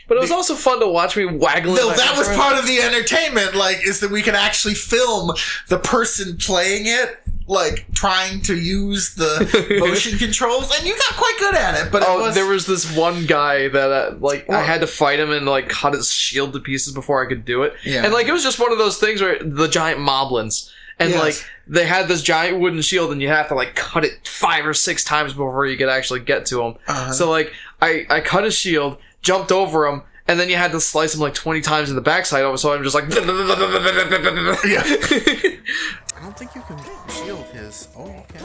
But it was also fun to watch me waggling. No, that was part of the entertainment, is that we can actually film the person playing it, trying to use the motion controls, and you got quite good at it. But there was this one guy that, I had to fight him and, cut his shield to pieces before I could do it. Yeah. And, it was just one of those things where the giant moblins, and, yes. they had this giant wooden shield, and you have to, cut it 5 or 6 times before you could actually get to him. Uh-huh. So, I cut his shield, jumped over him, and then you had to slice him 20 times in the backside over, so I'm just Yeah. I don't think you can shield his. Oh, you can.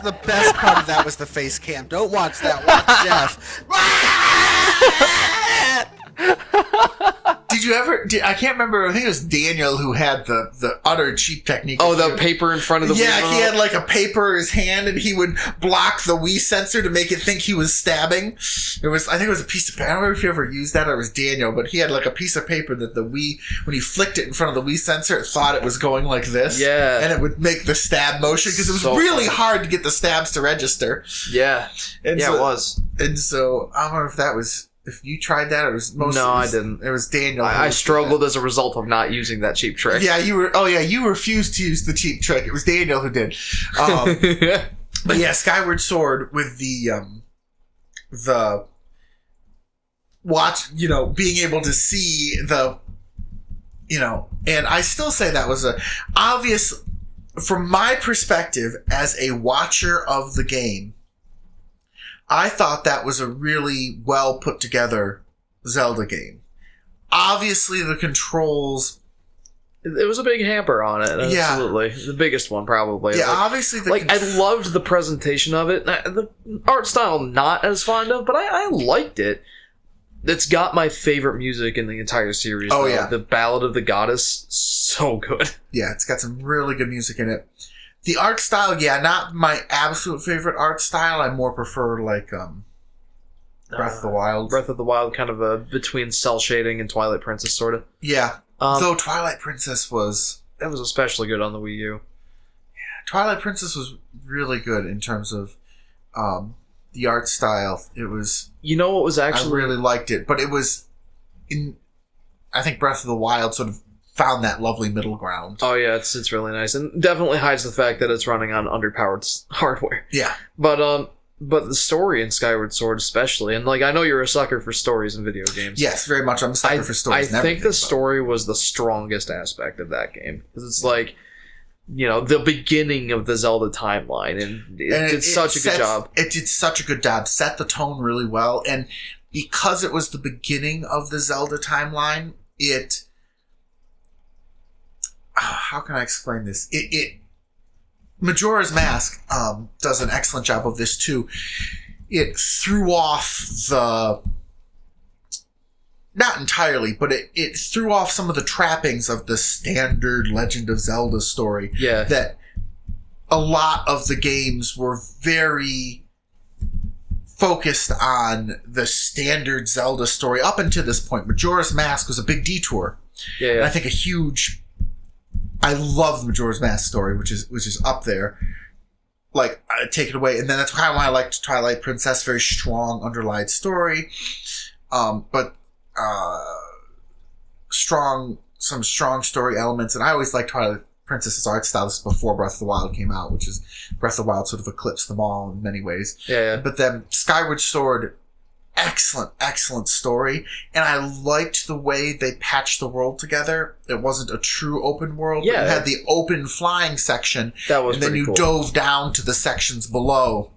The best part of that was the face cam. Don't watch that. Watch Jeff. Did you ever? I can't remember. I think it was Daniel who had the utter cheap technique. Oh, the paper in front of the yeah, Wii he had a paper in his hand, and he would block the Wii sensor to make it think he was stabbing. I think it was a piece of. I don't remember if you ever used that or it was Daniel, but he had a piece of paper that the Wii, when he flicked it in front of the Wii sensor, it thought it was going like this. Yeah, and it would make the stab motion because it was really hard to get the stabs to register. Yeah, and it was. And so I don't know if that was. If you tried that, it was mostly... No, I didn't. It was Daniel. I struggled as a result of not using that cheap trick. Yeah, you were... Oh, yeah, you refused to use the cheap trick. It was Daniel who did. But yeah, Skyward Sword with the watch, being able to see the... And I still say that was a obvious... From my perspective, as a watcher of the game... I thought that was a really well put together Zelda game. Obviously, the controls... It was a big hamper on it, absolutely. Yeah. The biggest one, probably. Yeah, obviously... I loved the presentation of it. The art style, not as fond of, but I liked it. It's got my favorite music in the entire series. Oh, yeah. The Ballad of the Goddess, so good. Yeah, it's got some really good music in it. The art style, not my absolute favorite art style. I more prefer Breath of the Wild. Breath of the Wild, kind of a between cell shading and Twilight Princess, sort of. Yeah, though Twilight Princess was... That was especially good on the Wii U. Yeah, Twilight Princess was really good in terms of the art style. It was... You know what was actually... I really liked it, but it was... I think Breath of the Wild sort of found that lovely middle ground. Oh yeah, it's really nice, and definitely hides the fact that it's running on underpowered hardware. Yeah, but the story in Skyward Sword especially, and I know you're a sucker for stories in video games. Yes, very much. I'm a sucker for stories. I think the story was the strongest aspect of that game because it's the beginning of the Zelda timeline, and it did such a good job. It did such a good job, set the tone really well, and because it was the beginning of the Zelda timeline, it. How can I explain this? Majora's Mask does an excellent job of this too. It threw off not entirely, but it threw off some of the trappings of the standard Legend of Zelda story. Yeah. That a lot of the games were very focused on the standard Zelda story up until this point. Majora's Mask was a big detour. Yeah. And I think I love the Majora's Mask story, which is up there. I take it away, and then that's kind of why I liked Twilight Princess. Very strong underlined story, but some strong story elements, and I always liked Twilight Princess's art style. This is before Breath of the Wild came out, which is Breath of the Wild sort of eclipsed them all in many ways. Yeah. But then Skyward Sword, excellent story, and I liked the way they patched the world together. It wasn't a true open world. Yeah. But you had the open flying section, That was and then pretty you cool. dove down to the sections below.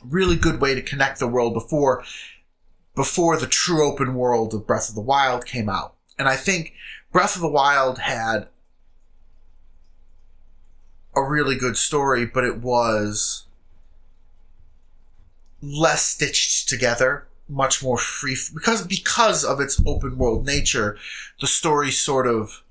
Really good way to connect the world before the true open world of Breath of the Wild came out. And I think Breath of the Wild had a really good story, but it was less stitched together, much more free, because of its open world nature. The story sort of,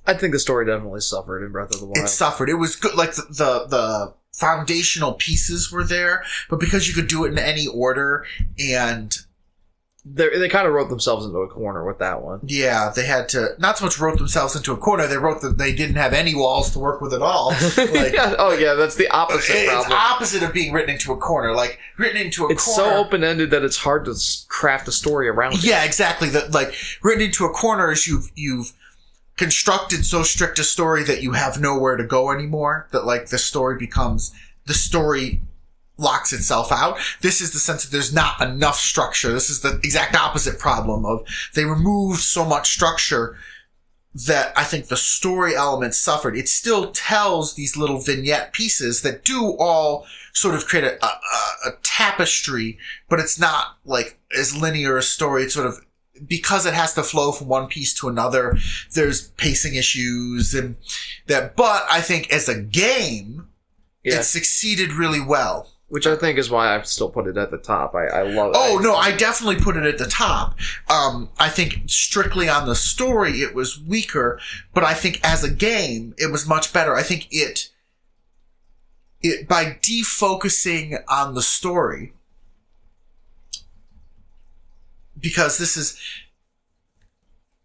I think the story definitely suffered in Breath of the Wild. it suffered. It was good, like the foundational pieces were there, but because you could do it in any order, and They kind of wrote themselves into a corner with that one. yeah, they had to not so much wrote themselves into a corner. They wrote that they didn't have any walls to work with at all. Like, Yeah. Oh yeah, that's the opposite it's problem. opposite of being written into a corner. Like written into a It's corner. so open-ended that it's hard to craft a story around it. Yeah, exactly. That like written into a corner is you've constructed so strict a story that you have nowhere to go anymore. That like the story locks itself out. This is the sense that there's not enough structure. This is the exact opposite problem of they removed so much structure that I think the story element suffered. It still tells these little vignette pieces that do all sort of create a tapestry, but it's not like as linear a story. It's sort of, because it has to flow from one piece to another, there's pacing issues and that, but I think as a game, Yeah. it succeeded really well. Which I think is why I still put it at the top. I love it. Oh, no, I definitely put it at the top. I think strictly on the story, it was weaker, but I think as a game, it was much better. I think it by defocusing on the story, because this is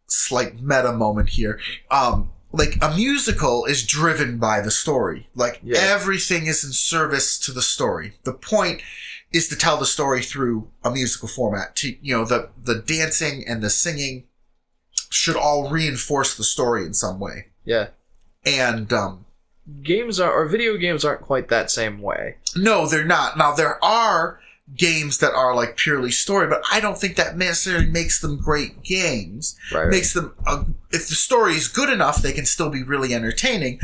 slight meta moment here, like a musical is driven by the story. Like everything is in service to the story. The point is to tell the story through a musical format. To, the dancing and the singing should all reinforce the story in some way. Yeah. And video games aren't quite that same way. no, they're not. Now there are games that are like purely story, but I don't think that necessarily makes them great games. Right. Makes them, if the story is good enough, they can still be really entertaining.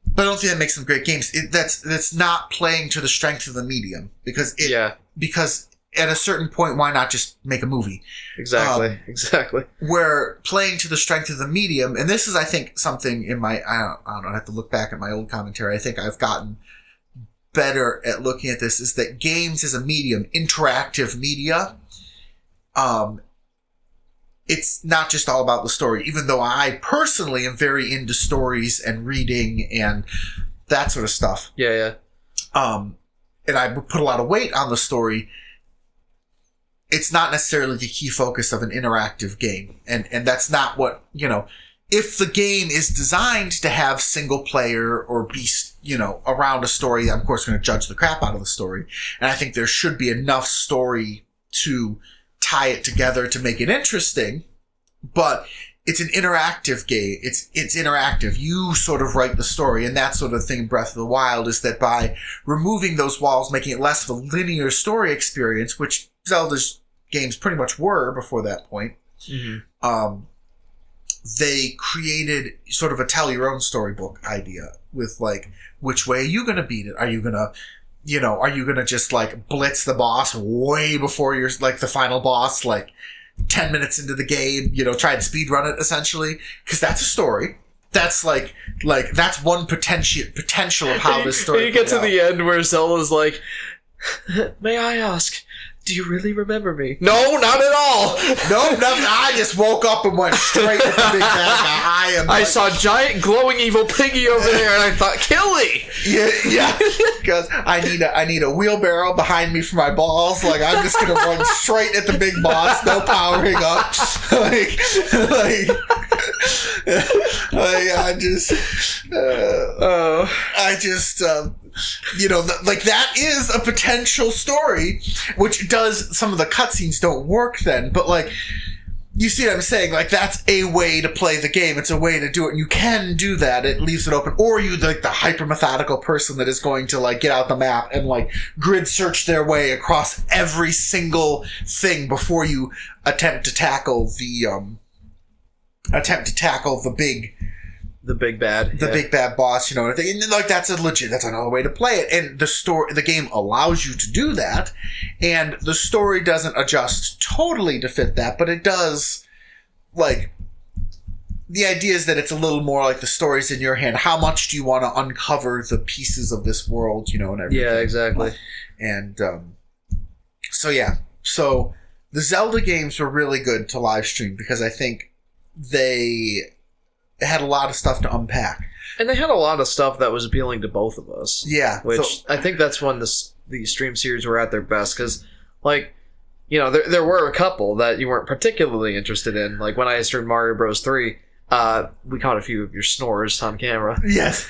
But I don't think that makes them great games. That's not playing to the strength of the medium, because at a certain point, why not just make a movie? Exactly. Where playing to the strength of the medium, and this is, I think, something in my, I don't know, I have to look back at my old commentary. I think I've gotten better at looking at this, is that games as a medium, interactive media, it's not just all about the story, even though I personally am very into stories and reading and that sort of stuff. Yeah. And I put a lot of weight on the story. It's not necessarily the key focus of an interactive game. And that's not what, if the game is designed to have single player or be, around a story, I'm of course going to judge the crap out of the story. And I think there should be enough story to tie it together to make it interesting. But it's an interactive game. It's interactive. You sort of write the story, and that sort of thing in Breath of the Wild is that by removing those walls, making it less of a linear story experience, which Zelda's games pretty much were before that point, they created sort of a tell your own storybook idea with like, which way are you going to beat it? Are you going to, are you going to just like blitz the boss way before you're like the final boss, like 10 minutes into the game, try and speedrun it essentially? Because that's a story. That's like that's one potential of how this story. You get to the end where Zelda's like, "May I ask, do you really remember me?" No, not at all. Nope, nothing. I just woke up and went straight at the big bad guy. I saw giant glowing evil piggy over there, and I thought, Killy. Yeah. Because I need a wheelbarrow behind me for my balls. Like I'm just gonna run straight at the big boss, no powering up. That is a potential story, which does, some of the cutscenes don't work then, but like You see what I'm saying? Like, that's a way to play the game. It's a way to do it. And you can do that. It leaves it open. Or you, like, the hyper-methodical person that is going to, like, get out the map and, like, grid search their way across every single thing before you attempt to tackle the big bad. Big bad boss, you know, and like that's another way to play it. And the game allows you to do that, and the story doesn't adjust totally to fit that, but it does. Like, the idea is that it's a little more like the story's in your hand. How much do you want to uncover the pieces of this world, you know, and everything. Yeah, exactly. And so the Zelda games were really good to live stream because I think they had a lot of stuff to unpack. And they had a lot of stuff that was appealing to both of us. Yeah. Which I think that's when the stream series were at their best. Because, like, you know, there were a couple that you weren't particularly interested in. Like, when I streamed Mario Bros. 3, we caught a few of your snores on camera. Yes.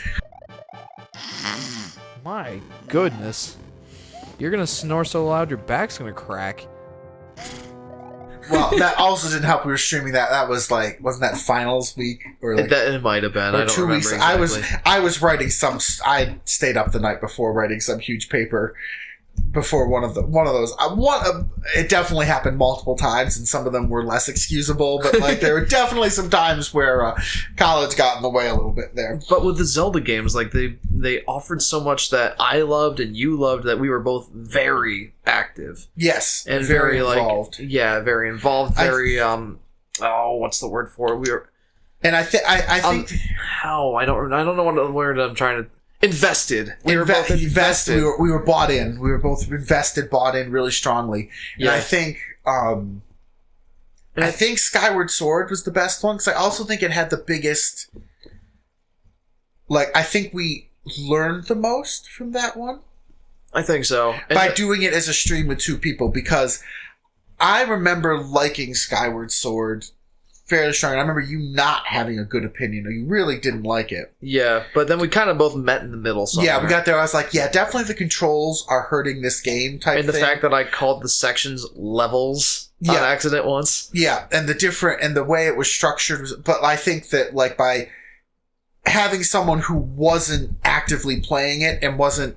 My goodness. You're gonna snore so loud your back's gonna crack. Well, that also didn't help. We were streaming that. That was like, wasn't that finals week or like it might have been? I don't 2 remember weeks? exactly. I was writing some. I stayed up the night before writing some huge paper before one of those. It definitely happened multiple times, and some of them were less excusable. But like, there were definitely some times where college got in the way a little bit there. But with the Zelda games, like they offered so much that I loved and you loved that we were both very active. Yes, and very involved. Like, yeah, very involved. Very what's the word for it? We were. And I think I don't know what word I'm trying to. Invested. We were both invested. We were bought in. We were both invested, bought in really strongly. And I think, I think Skyward Sword was the best one because I also think it had the biggest. Like, I think we learned the most from that one. I think so. By doing it as a stream with 2 people, because I remember liking Skyward Sword fairly strong. I remember you not having a good opinion, or you really didn't like it. Yeah, but then we kind of both met in the middle somewhere. Yeah, we got there. I was like, yeah, definitely the controls are hurting this game type and the thing. fact that I called the sections levels on accident once. Yeah, and the way it was structured was, but I think that, like, by having someone who wasn't actively playing it and wasn't,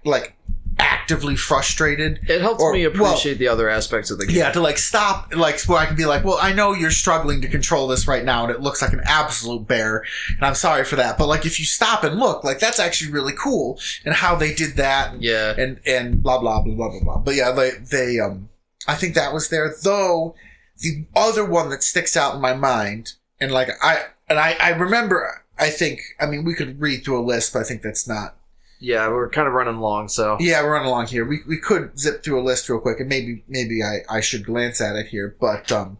like, actively frustrated, it helps me appreciate the other aspects of the game. Yeah, to like stop, like, where I can be like, well, I know you're struggling to control this right now and it looks like an absolute bear, and I'm sorry for that, but like, if you stop and look, like, that's actually really cool, and how they did that, yeah, and blah blah blah blah blah blah. But yeah, they I think that was there. Though the other one that sticks out in my mind, and like I remember, I think, I mean, we could read through a list, but I think that's not. Yeah, we're kind of running long, so... Yeah, we're running along here. We could zip through a list real quick, and maybe I should glance at it here, but in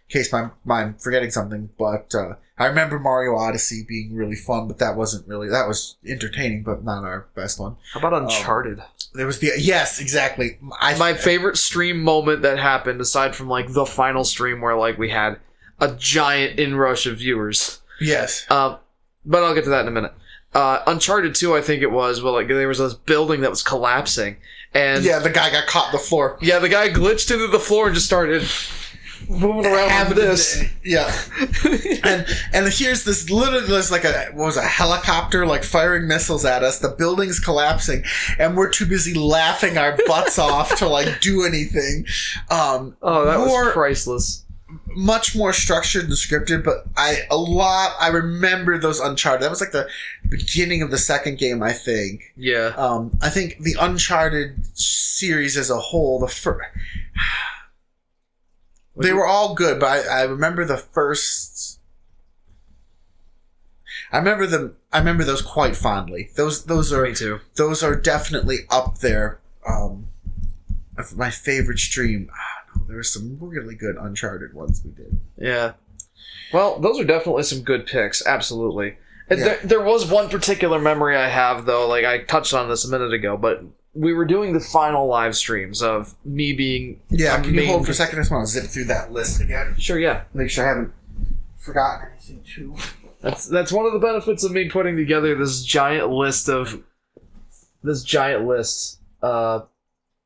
case I'm forgetting something. But I remember Mario Odyssey being really fun, but that wasn't really... That was entertaining, but not our best one. How about Uncharted? There was yes, exactly. My favorite stream moment that happened, aside from, like, the final stream where, like, we had a giant inrush of viewers. Yes. But I'll get to that in a minute. Uncharted 2, I think it was, well, like, there was this building that was collapsing, and... Yeah, the guy got caught in the floor. Yeah, the guy glitched into the floor and just started moving around with this. Yeah. and here's this, literally, there's like a helicopter, like, firing missiles at us, the building's collapsing, and we're too busy laughing our butts off to, like, do anything. That was priceless. Much more structured and scripted, but I remember those Uncharted. That was like the beginning of the second game, I think. Yeah. I think the Uncharted series as a whole, they were all good, but I remember the first. I remember those quite fondly. Those are me too. Those are definitely up there. Of my favorite stream. There were some really good Uncharted ones we did. Yeah. Well, those are definitely some good picks. Absolutely. And there was one particular memory I have, though. Like, I touched on this a minute ago, but we were doing the final live streams of me being... Yeah, can you hold for a second? I just want to zip through that list again. Sure, yeah. Make sure I haven't forgotten anything, too. That's one of the benefits of me putting together this giant list of...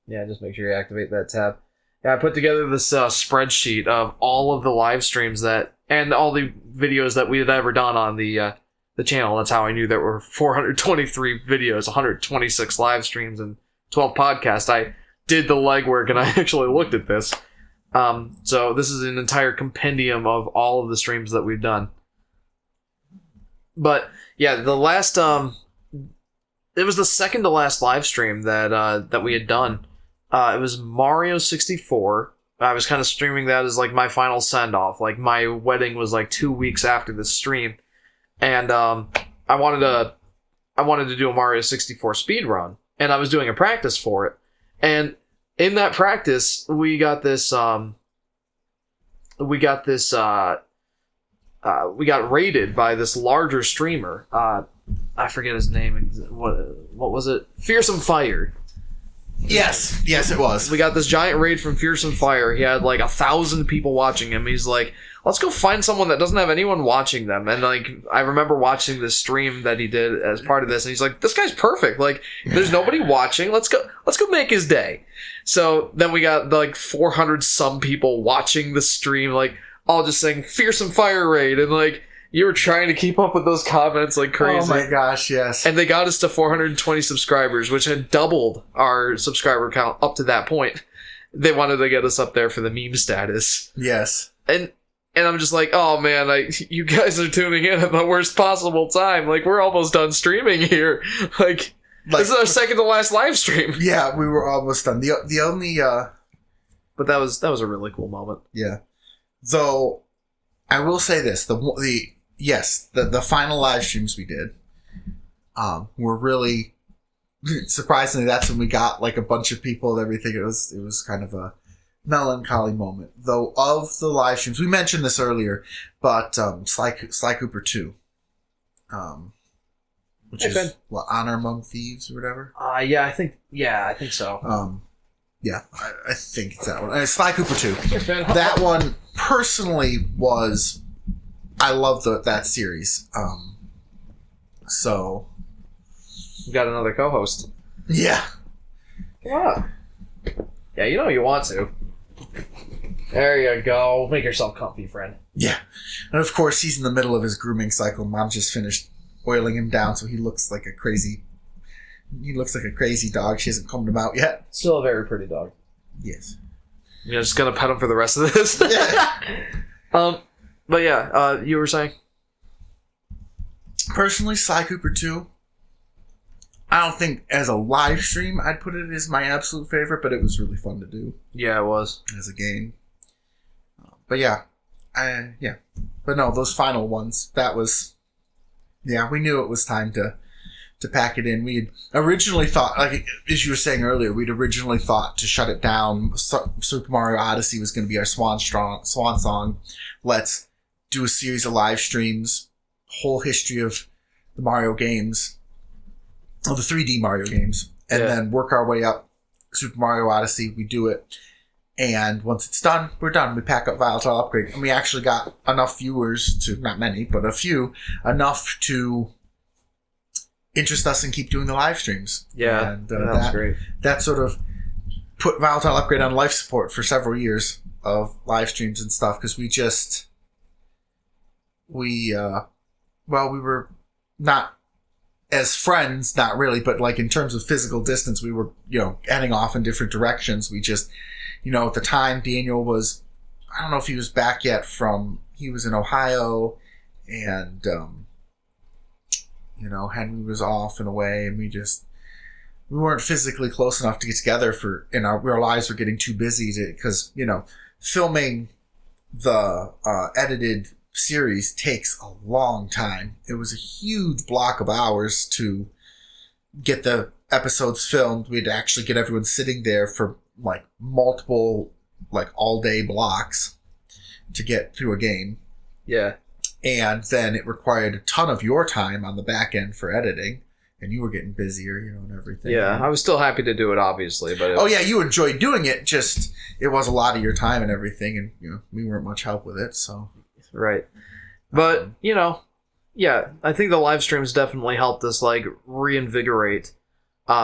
Yeah, just make sure you activate that tab. Yeah, I put together this spreadsheet of all of the live streams and all the videos that we had ever done on the channel. That's how I knew there were 423 videos, 126 live streams, and 12 podcasts. I did the legwork and I actually looked at this. So this is an entire compendium of all of the streams that we've done. But yeah, the last it was the second to last live stream that we had done. It was Mario 64. I was kind of streaming that as like my final send off. Like my wedding was like 2 weeks after the stream, and I wanted to do a Mario 64 speed run, and I was doing a practice for it. And in that practice, we got raided by this larger streamer. I forget his name. What was it? Fearsome Fire. Yes, it was. We got this giant raid from Fearsome Fire. He had like 1,000 people watching him. He's like, let's go find someone that doesn't have anyone watching them. And like, I remember watching this stream that he did as part of this, and he's like, this guy's perfect. Like, there's nobody watching. Let's go make his day. So then we got like 400 some people watching the stream, like all just saying Fearsome Fire raid, and like you were trying to keep up with those comments like crazy. Oh my gosh, yes. And they got us to 420 subscribers, which had doubled our subscriber count up to that point. They wanted to get us up there for the meme status. Yes. And I'm just like, oh man, you guys are tuning in at the worst possible time. Like, we're almost done streaming here. Like this is our second to last live stream. Yeah, we were almost done. The only But that was a really cool moment. Yeah. Though I will say this, the final live streams we did were really surprisingly, that's when we got like a bunch of people and everything. It was kind of a melancholy moment. Though of the live streams, we mentioned this earlier, but Sly Cooper 2. Which is what, Honor Among Thieves or whatever? I think so. Yeah, I think it's that one. Sly Cooper 2. That one personally was, I love that series. So You got another co-host. yeah, Come on. Yeah, you know you want to. There you go. Make yourself comfy, friend. yeah, and of course he's in the middle of his grooming cycle. Mom just finished oiling him down, so he looks like a crazy. He looks like a crazy dog. She hasn't combed him out yet. Still a very pretty dog. Yes. You're just gonna pet him for the rest of this. Yeah. But yeah, you were saying? Personally, Sly Cooper 2, I don't think as a live stream I'd put it as my absolute favorite, but it was really fun to do. Yeah, it was. As a game. But yeah. But no, those final ones, that was... Yeah, we knew it was time to pack it in. We had originally thought, like as you were saying earlier, we'd originally thought to shut it down. Super Mario Odyssey was going to be our swan song. Let's do a series of live streams, whole history of the Mario games, of the 3D Mario games, and then work our way up. Super Mario Odyssey, we do it. And once it's done, we're done. We pack up Volatile Upgrade. And we actually got enough viewers to, not many, but a few, enough to interest us and keep doing the live streams. Yeah, and that was great. That sort of put Volatile Upgrade on life support for several years of live streams and stuff, because we were not as friends, not really, but like in terms of physical distance, we were, heading off in different directions. We just, at the time, Daniel was, I don't know if he was back yet he was in Ohio, and, Henry was off and away, and we weren't physically close enough to get together our lives were getting too busy because, filming the edited series takes a long time. It was a huge block of hours to get the episodes filmed. We'd actually get everyone sitting there for like multiple, like all day blocks to get through a game. Yeah. And then it required a ton of your time on the back end for editing, and you were getting busier, and everything. Yeah, I was still happy to do it, obviously, but oh yeah, you enjoyed doing it. Just it was a lot of your time and everything, and we weren't much help with it. So right, but yeah, I think the live streams definitely helped us like reinvigorate,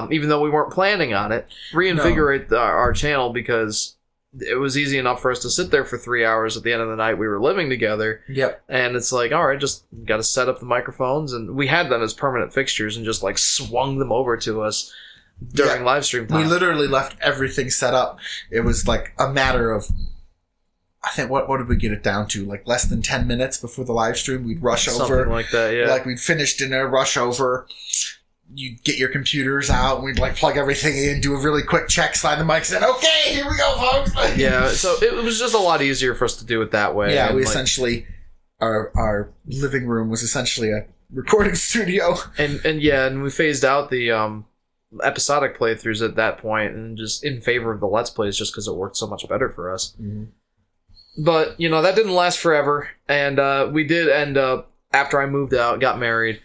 even though we weren't planning on it, reinvigorate our channel, because it was easy enough for us to sit there for 3 hours at the end of the night. We were living together. Yep. And it's like, all right, just got to set up the microphones. And we had them as permanent fixtures and just like swung them over to us during live stream time. We literally left everything set up. It was like a matter of, I think, what did we get it down to? Like less than 10 minutes before the live stream, we'd rush Something over. like that, yeah. Like we'd finish dinner, rush over. You'd get your computers out, and we'd like plug everything in, do a really quick check, slide the mics in. Okay, here we go, folks. Yeah, so it was just a lot easier for us to do it that way. Yeah, and we essentially, our living room was essentially a recording studio. And we phased out the episodic playthroughs at that point, and just in favor of the Let's Plays, just because it worked so much better for us. Mm-hmm. But that didn't last forever, and we did end up, after I moved out, got married.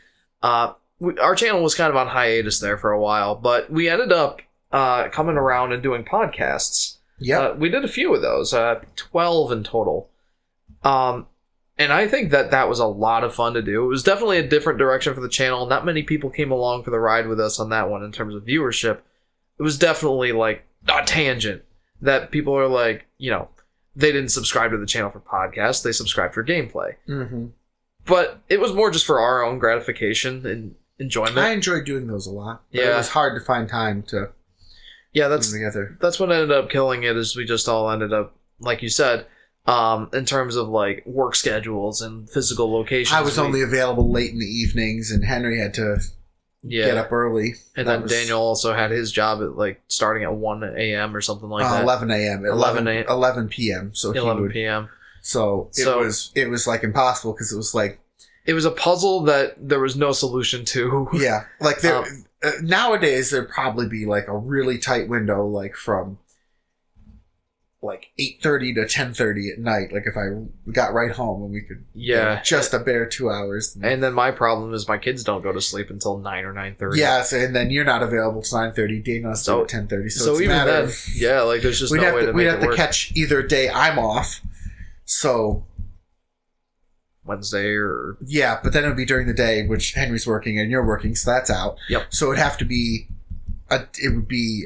Our channel was kind of on hiatus there for a while, but we ended up coming around and doing podcasts. Yeah, we did a few of those, 12 in total. And I think that was a lot of fun to do. It was definitely a different direction for the channel. Not many people came along for the ride with us on that one in terms of viewership. It was definitely like a tangent that people are like, they didn't subscribe to the channel for podcasts. They subscribed for gameplay. Mm-hmm. But it was more just for our own gratification and enjoyment. I enjoyed doing those a lot. Yeah. It was hard to find time to put them together. That's what ended up killing it, is we just all ended up, like you said, in terms of like work schedules and physical locations. I was only available late in the evenings, and Henry had to get up early. And then Daniel also had his job at like starting at 1 a.m. or something like that. 11 a.m. 11 p.m. So 11 p.m. So it was like impossible, because it was like, it was a puzzle that there was no solution to. Yeah, like nowadays there'd probably be like a really tight window, like from like 8:30 to 10:30 at night. Like if I got right home and we could, just a bare 2 hours. And then my problem is my kids don't go to sleep until 9 or 9:30. Yeah, and then you're not available till 9:30. Dana has to at 10:30. So it's even a matter then, of, like there's just no way to make it work. We'd have to catch either day I'm off. So Wednesday or... Yeah, but then it would be during the day, which Henry's working and you're working, so that's out. Yep. So it'd have to be... it would be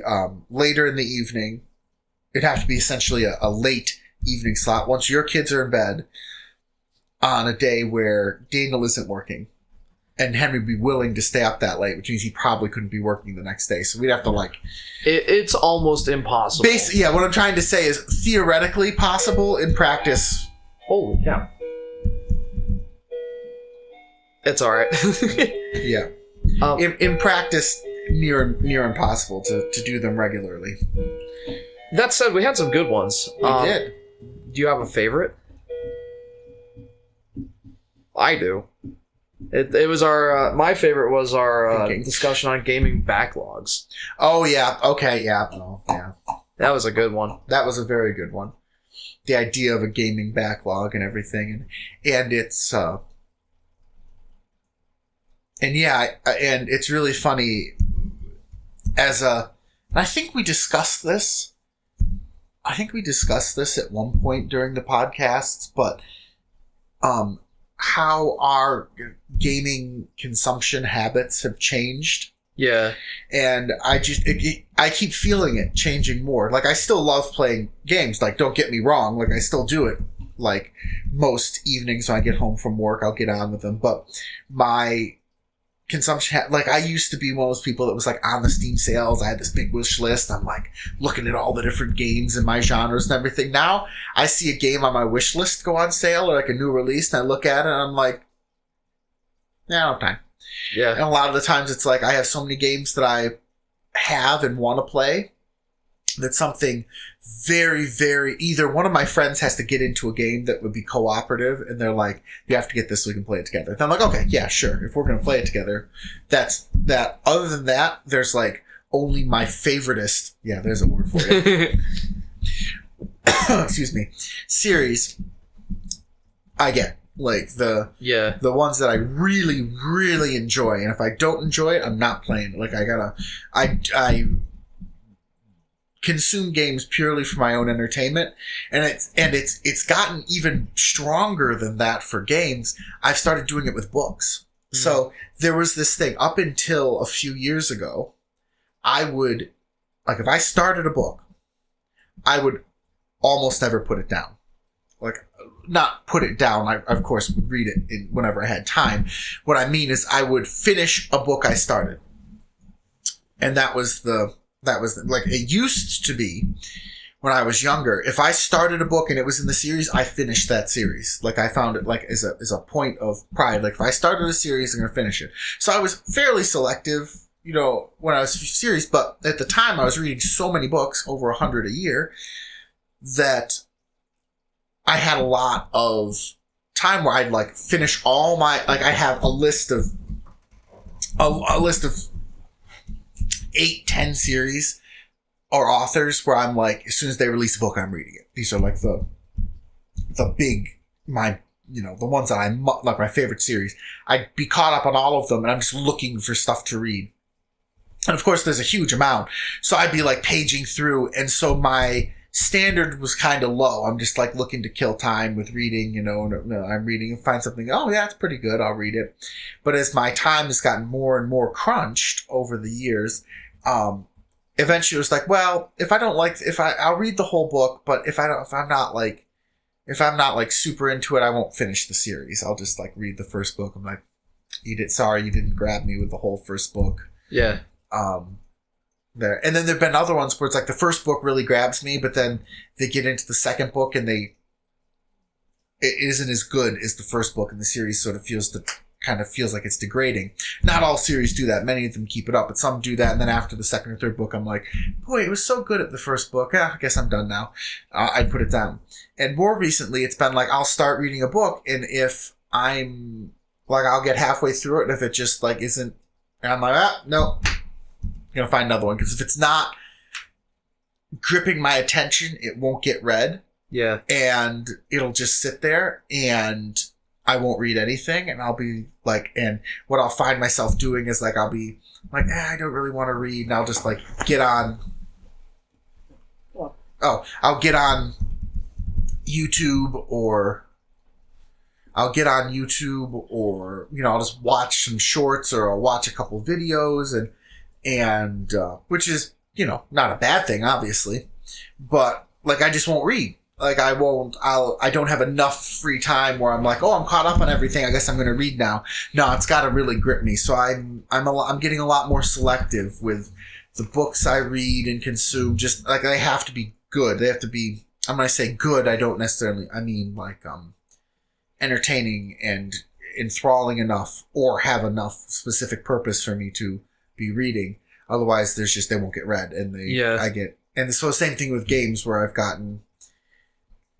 later in the evening. It'd have to be essentially a late evening slot once your kids are in bed on a day where Daniel isn't working. And Henry would be willing to stay up that late, which means he probably couldn't be working the next day. So we'd have to like... It's almost impossible. Yeah, what I'm trying to say is theoretically possible. In practice... Holy cow. It's all right. Yeah. In practice, near impossible to do them regularly. That said, we had some good ones. We did. Do you have a favorite? I do. It was our... my favorite was our discussion on gaming backlogs. Oh, yeah. Okay, yeah. Oh, yeah. That was a good one. That was a very good one. The idea of a gaming backlog and everything. And it's... And yeah, and it's really funny I think we discussed this. I think we discussed this at one point during the podcasts, but how our gaming consumption habits have changed. Yeah. And I keep feeling it changing more. Like, I still love playing games. Like, don't get me wrong. Like, I still do it. Like, most evenings when I get home from work, I'll get on with them. But my consumption, like, I used to be one of those people that was like on the Steam sales. I had this big wish list. I'm like looking at all the different games and my genres and everything. Now I see a game on my wish list go on sale or like a new release, and I look at it and I'm like, yeah, I don't have time. Yeah. And a lot of the times it's like I have so many games that I have and want to play that something very, very... Either one of my friends has to get into a game that would be cooperative, and they're like, you have to get this so we can play it together. Then I'm like, okay, yeah, sure. If we're going to play it together, that's that. Other than that, there's like only my favoritist... Yeah, there's a word for it. Excuse me. Series I get. Like the ones that I really, really enjoy. And if I don't enjoy it, I'm not playing it. Like I consume games purely for my own entertainment, and it's gotten even stronger than that for games. I've started doing it with books. Mm-hmm. So there was this thing up until a few years ago. I would, like, if I started a book, I would almost never put it down. Like, not put it down. I, of course, would read it whenever I had time. What I mean is I would finish a book I started. And that was like, it used to be when I was younger. If I started a book and it was in the series, I finished that series. Like, I found it like as a point of pride. Like, if I started a series, I'm going to finish it. So I was fairly selective, you know, when I was series, but at the time I was reading so many books, over 100 a year, that I had a lot of time where I'd like finish all my, like, I have a list of 8-10 series or authors where I'm like, as soon as they release a book, I'm reading it. These are like the big, the ones that I like, my favorite series. I'd be caught up on all of them and I'm just looking for stuff to read. And of course there's a huge amount. So I'd be like paging through. And so my standard was kind of low. I'm just like looking to kill time with reading, and I'm reading and find something. Oh yeah, it's pretty good. I'll read it. But as my time has gotten more and more crunched over the years, eventually it was like, well, if I don't like, I'll read the whole book, but if I'm not like super into it, I won't finish the series. I'll just like read the first book. I'm like, sorry, you didn't grab me with the whole first book. Yeah. There. And then there've been other ones where it's like the first book really grabs me, but then they get into the second book and it isn't as good as the first book, and the series sort of feels like it's degrading. Not all series do that. Many of them keep it up, but some do that. And then after the second or third book, I'm like, boy, it was so good at the first book. I guess I'm done now. I'd put it down. And more recently, it's been like, I'll start reading a book, and if I'm like, I'll get halfway through it, and if it just like isn't, and I'm like, no, I'm going to find another one. Because if it's not gripping my attention, it won't get read. Yeah. And it'll just sit there, and I won't read anything. And I'll be like, and what I'll find myself doing is like, I'll be like, I don't really want to read. And I'll just like get on. What? Oh, I'll get on YouTube or I'll just watch some shorts, or I'll watch a couple videos, and which is, not a bad thing, obviously, but like, I just won't read. Like, I don't have enough free time where I'm like, oh, I'm caught up on everything, I guess I'm going to read now. No, it's got to really grip me. So I'm getting a lot more selective with the books I read and consume. Just like, they have to be good. They have to be, when I say good, I don't necessarily, I mean like, entertaining and enthralling enough, or have enough specific purpose for me to be reading. Otherwise, they won't get read, and and so same thing with games, where I've gotten,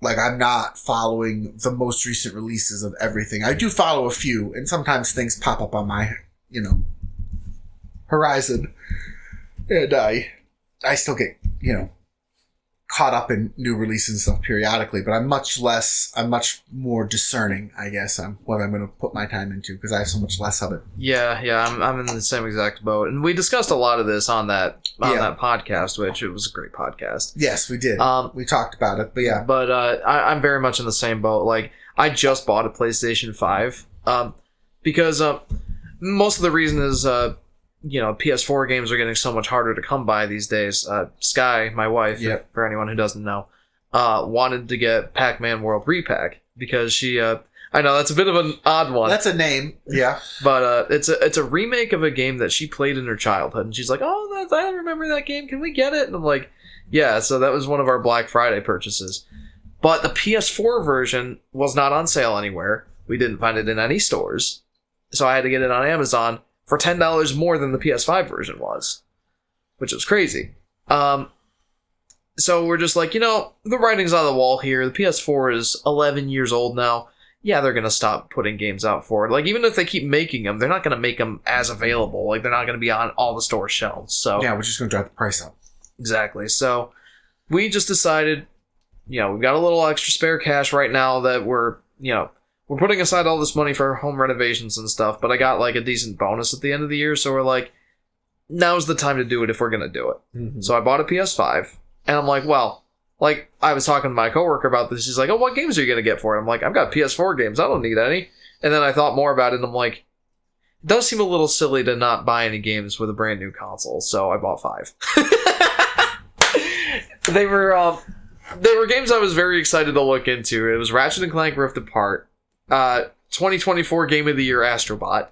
like, I'm not following the most recent releases of everything. I do follow a few, and sometimes things pop up on my, horizon, and I still get, caught up in new releases and stuff periodically, but I'm much more discerning, I guess, on what I'm going to put my time into, because I have so much less of it. Yeah, I'm in the same exact boat, and we discussed a lot of this on that podcast, which it was a great podcast. Yes, we did. We talked about it, but yeah. But I'm very much in the same boat. Like, I just bought a PlayStation 5, because most of the reason is PS4 games are getting so much harder to come by these days. Sky, my wife, for anyone who doesn't know, wanted to get Pac-Man World Repack, because she, I know that's a bit of an odd one. That's a name, yeah. But it's a remake of a game that she played in her childhood, and she's like, oh, I remember that game. Can we get it? And I'm like, yeah. So that was one of our Black Friday purchases. But the PS4 version was not on sale anywhere. We didn't find it in any stores, so I had to get it on Amazon for $10 more than the PS5 version was, which was crazy. So we're just like, the writing's on the wall here. The PS4 is 11 years old now. Yeah, they're going to stop putting games out for it. Like, even if they keep making them, they're not going to make them as available. Like, they're not going to be on all the store shelves. So yeah, we're just going to drive the price up. Exactly. So we just decided, we've got a little extra spare cash right now that we're putting aside all this money for home renovations and stuff, but I got like a decent bonus at the end of the year, so we're like, now's the time to do it if we're going to do it. Mm-hmm. So I bought a PS5, and I'm like, well, like, I was talking to my coworker about this. He's like, oh, what games are you going to get for it? I'm like, I've got PS4 games. I don't need any. And then I thought more about it, and I'm like, it does seem a little silly to not buy any games with a brand new console, so I bought 5. They were they were games I was very excited to look into. It was Ratchet and Clank Rift Apart, 2024 Game of the Year Astrobot,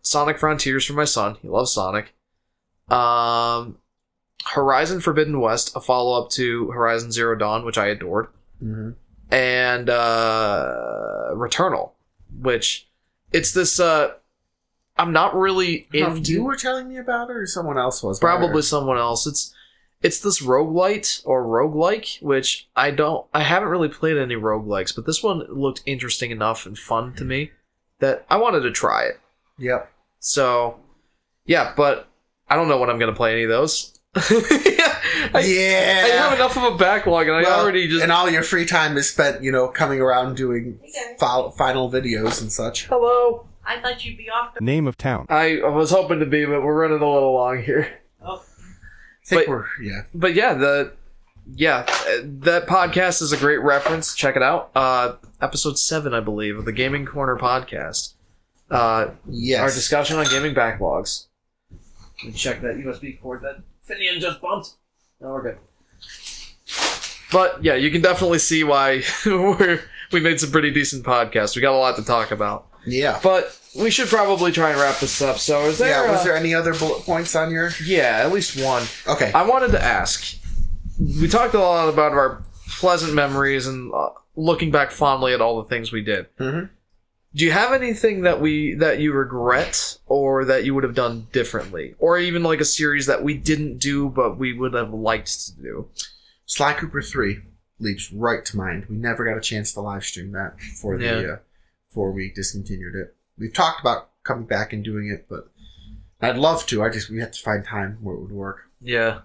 Sonic Frontiers for my son. He loves Sonic. Horizon Forbidden West, a follow-up to Horizon Zero Dawn, which I adored. Mm-hmm. And Returnal, which it's this... I'm not really into... You were telling me about it, or someone else was? Probably someone else. It's this roguelite or roguelike, which I haven't really played any roguelikes, but this one looked interesting enough and fun to me that I wanted to try it. Yep. So, yeah, but I don't know when I'm going to play any of those. I have enough of a backlog, and I already just... And all your free time is spent, coming around doing final videos and such. Hello. I thought you'd be off the... Name of town. I was hoping to be, but we're running a little long here. Oh. But that podcast is a great reference. Check it out. Episode 7, I believe, of the Gaming Corner podcast. Yes. Our discussion on gaming backlogs. Let me check that USB cord that Finian just bumped. No, we're good. But yeah, you can definitely see why we made some pretty decent podcasts. We got a lot to talk about. Yeah. But we should probably try and wrap this up. So is there... was there any other bullet points on your... Yeah, at least one. Okay. I wanted to ask. We talked a lot about our pleasant memories and looking back fondly at all the things we did. Mm-hmm. Do you have anything that you regret or that you would have done differently? Or even like a series that we didn't do but we would have liked to do? Sly Cooper 3 leaps right to mind. We never got a chance to live stream that before we discontinued it. We've talked about coming back and doing it, but I'd love to. We have to find time where it would work. Yeah.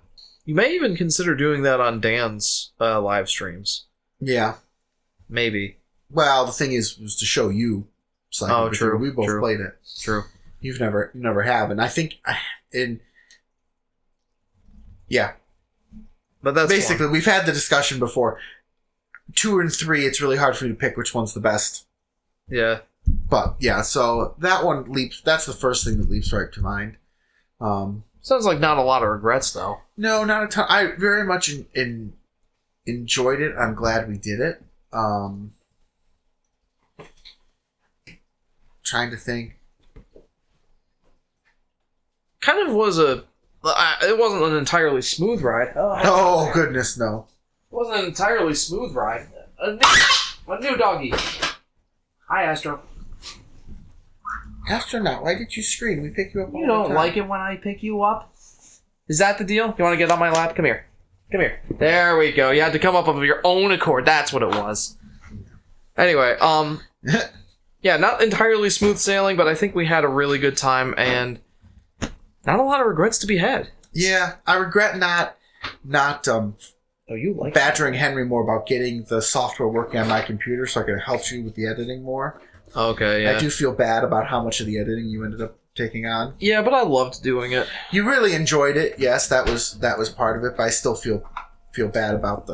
You may even consider doing that on Dan's live streams. Yeah. Maybe. Well, the thing was to show you Sly Cooper 3. We both played it. True. You never have, and I think yeah. But that's basically we've had the discussion before. 2 and 3, it's really hard for me to pick which one's the best. Yeah. But yeah, so that one leaps. That's the first thing that leaps right to mind. Sounds like not a lot of regrets though. No, not a ton. I very much enjoyed it. I'm glad we did it. Trying to think. Kind of was it wasn't an entirely smooth ride. Oh goodness, no. It wasn't an entirely smooth ride. A new doggy. Hi, Astro. Astronaut, why did you scream? We pick you up all You the don't time. like it when I pick you up? Is that the deal? You want to get on my lap? Come here. Come here. There we go. You had to come up of your own accord. That's what it was. Anyway, yeah, not entirely smooth sailing, but I think we had a really good time, and not a lot of regrets to be had. Yeah, I regret not you like badgering Henry more about getting the software working on my computer so I could help you with the editing more. Okay, yeah. I do feel bad about how much of the editing you ended up taking on. Yeah, but I loved doing it. You really enjoyed it. Yes, that was part of it, but I still feel bad about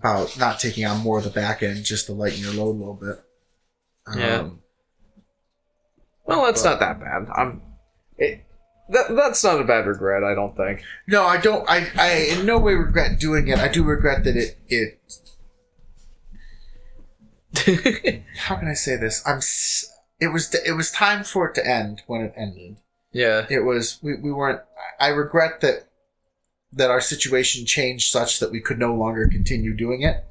not taking on more of the back end just to lighten your load a little bit. Yeah. Well, that's not that bad. That's not a bad regret, I don't think. No, I don't. I in no way regret doing it. I do regret that it how can I say this? It was time for it to end when it ended. Yeah. It was we weren't. I regret that our situation changed such that we could no longer continue doing it.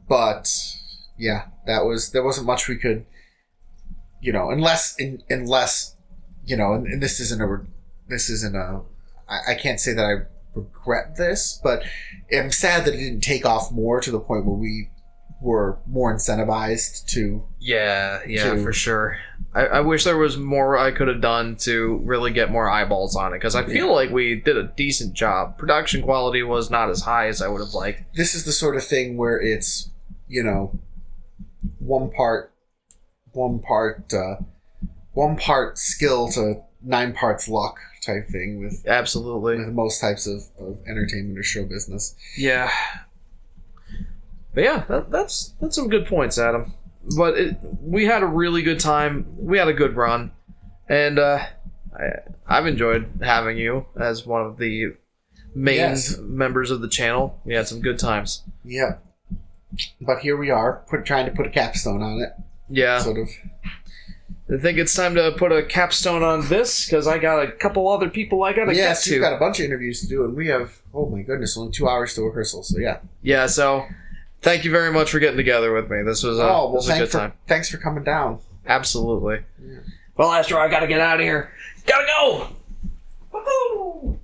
But yeah, there wasn't much we could, unless and this isn't a. I can't say that I regret this, but I'm sad that it didn't take off more to the point where we were more incentivized to. Yeah, for sure. I wish there was more I could have done to really get more eyeballs on it, because I feel like we did a decent job. Production quality was not as high as I would have liked. This is the sort of thing where it's, one part skill to 9 parts luck type thing with absolutely with most types of entertainment or show business. Yeah. But yeah, that's some good points, Adam. But we had a really good time. We had a good run, and I've enjoyed having you as one of the main members of the channel. We had some good times. Yeah. But here we are, trying to put a capstone on it. Yeah. Sort of. I think it's time to put a capstone on this, because I got a couple other people I got to get to. You've got a bunch of interviews to do, and we have, oh my goodness, only 2 hours to rehearsal, so yeah. Yeah, so thank you very much for getting together with me. This was a good time. Thanks for coming down. Absolutely. Yeah. Well, Astro, I got to get out of here. Gotta go! Woohoo!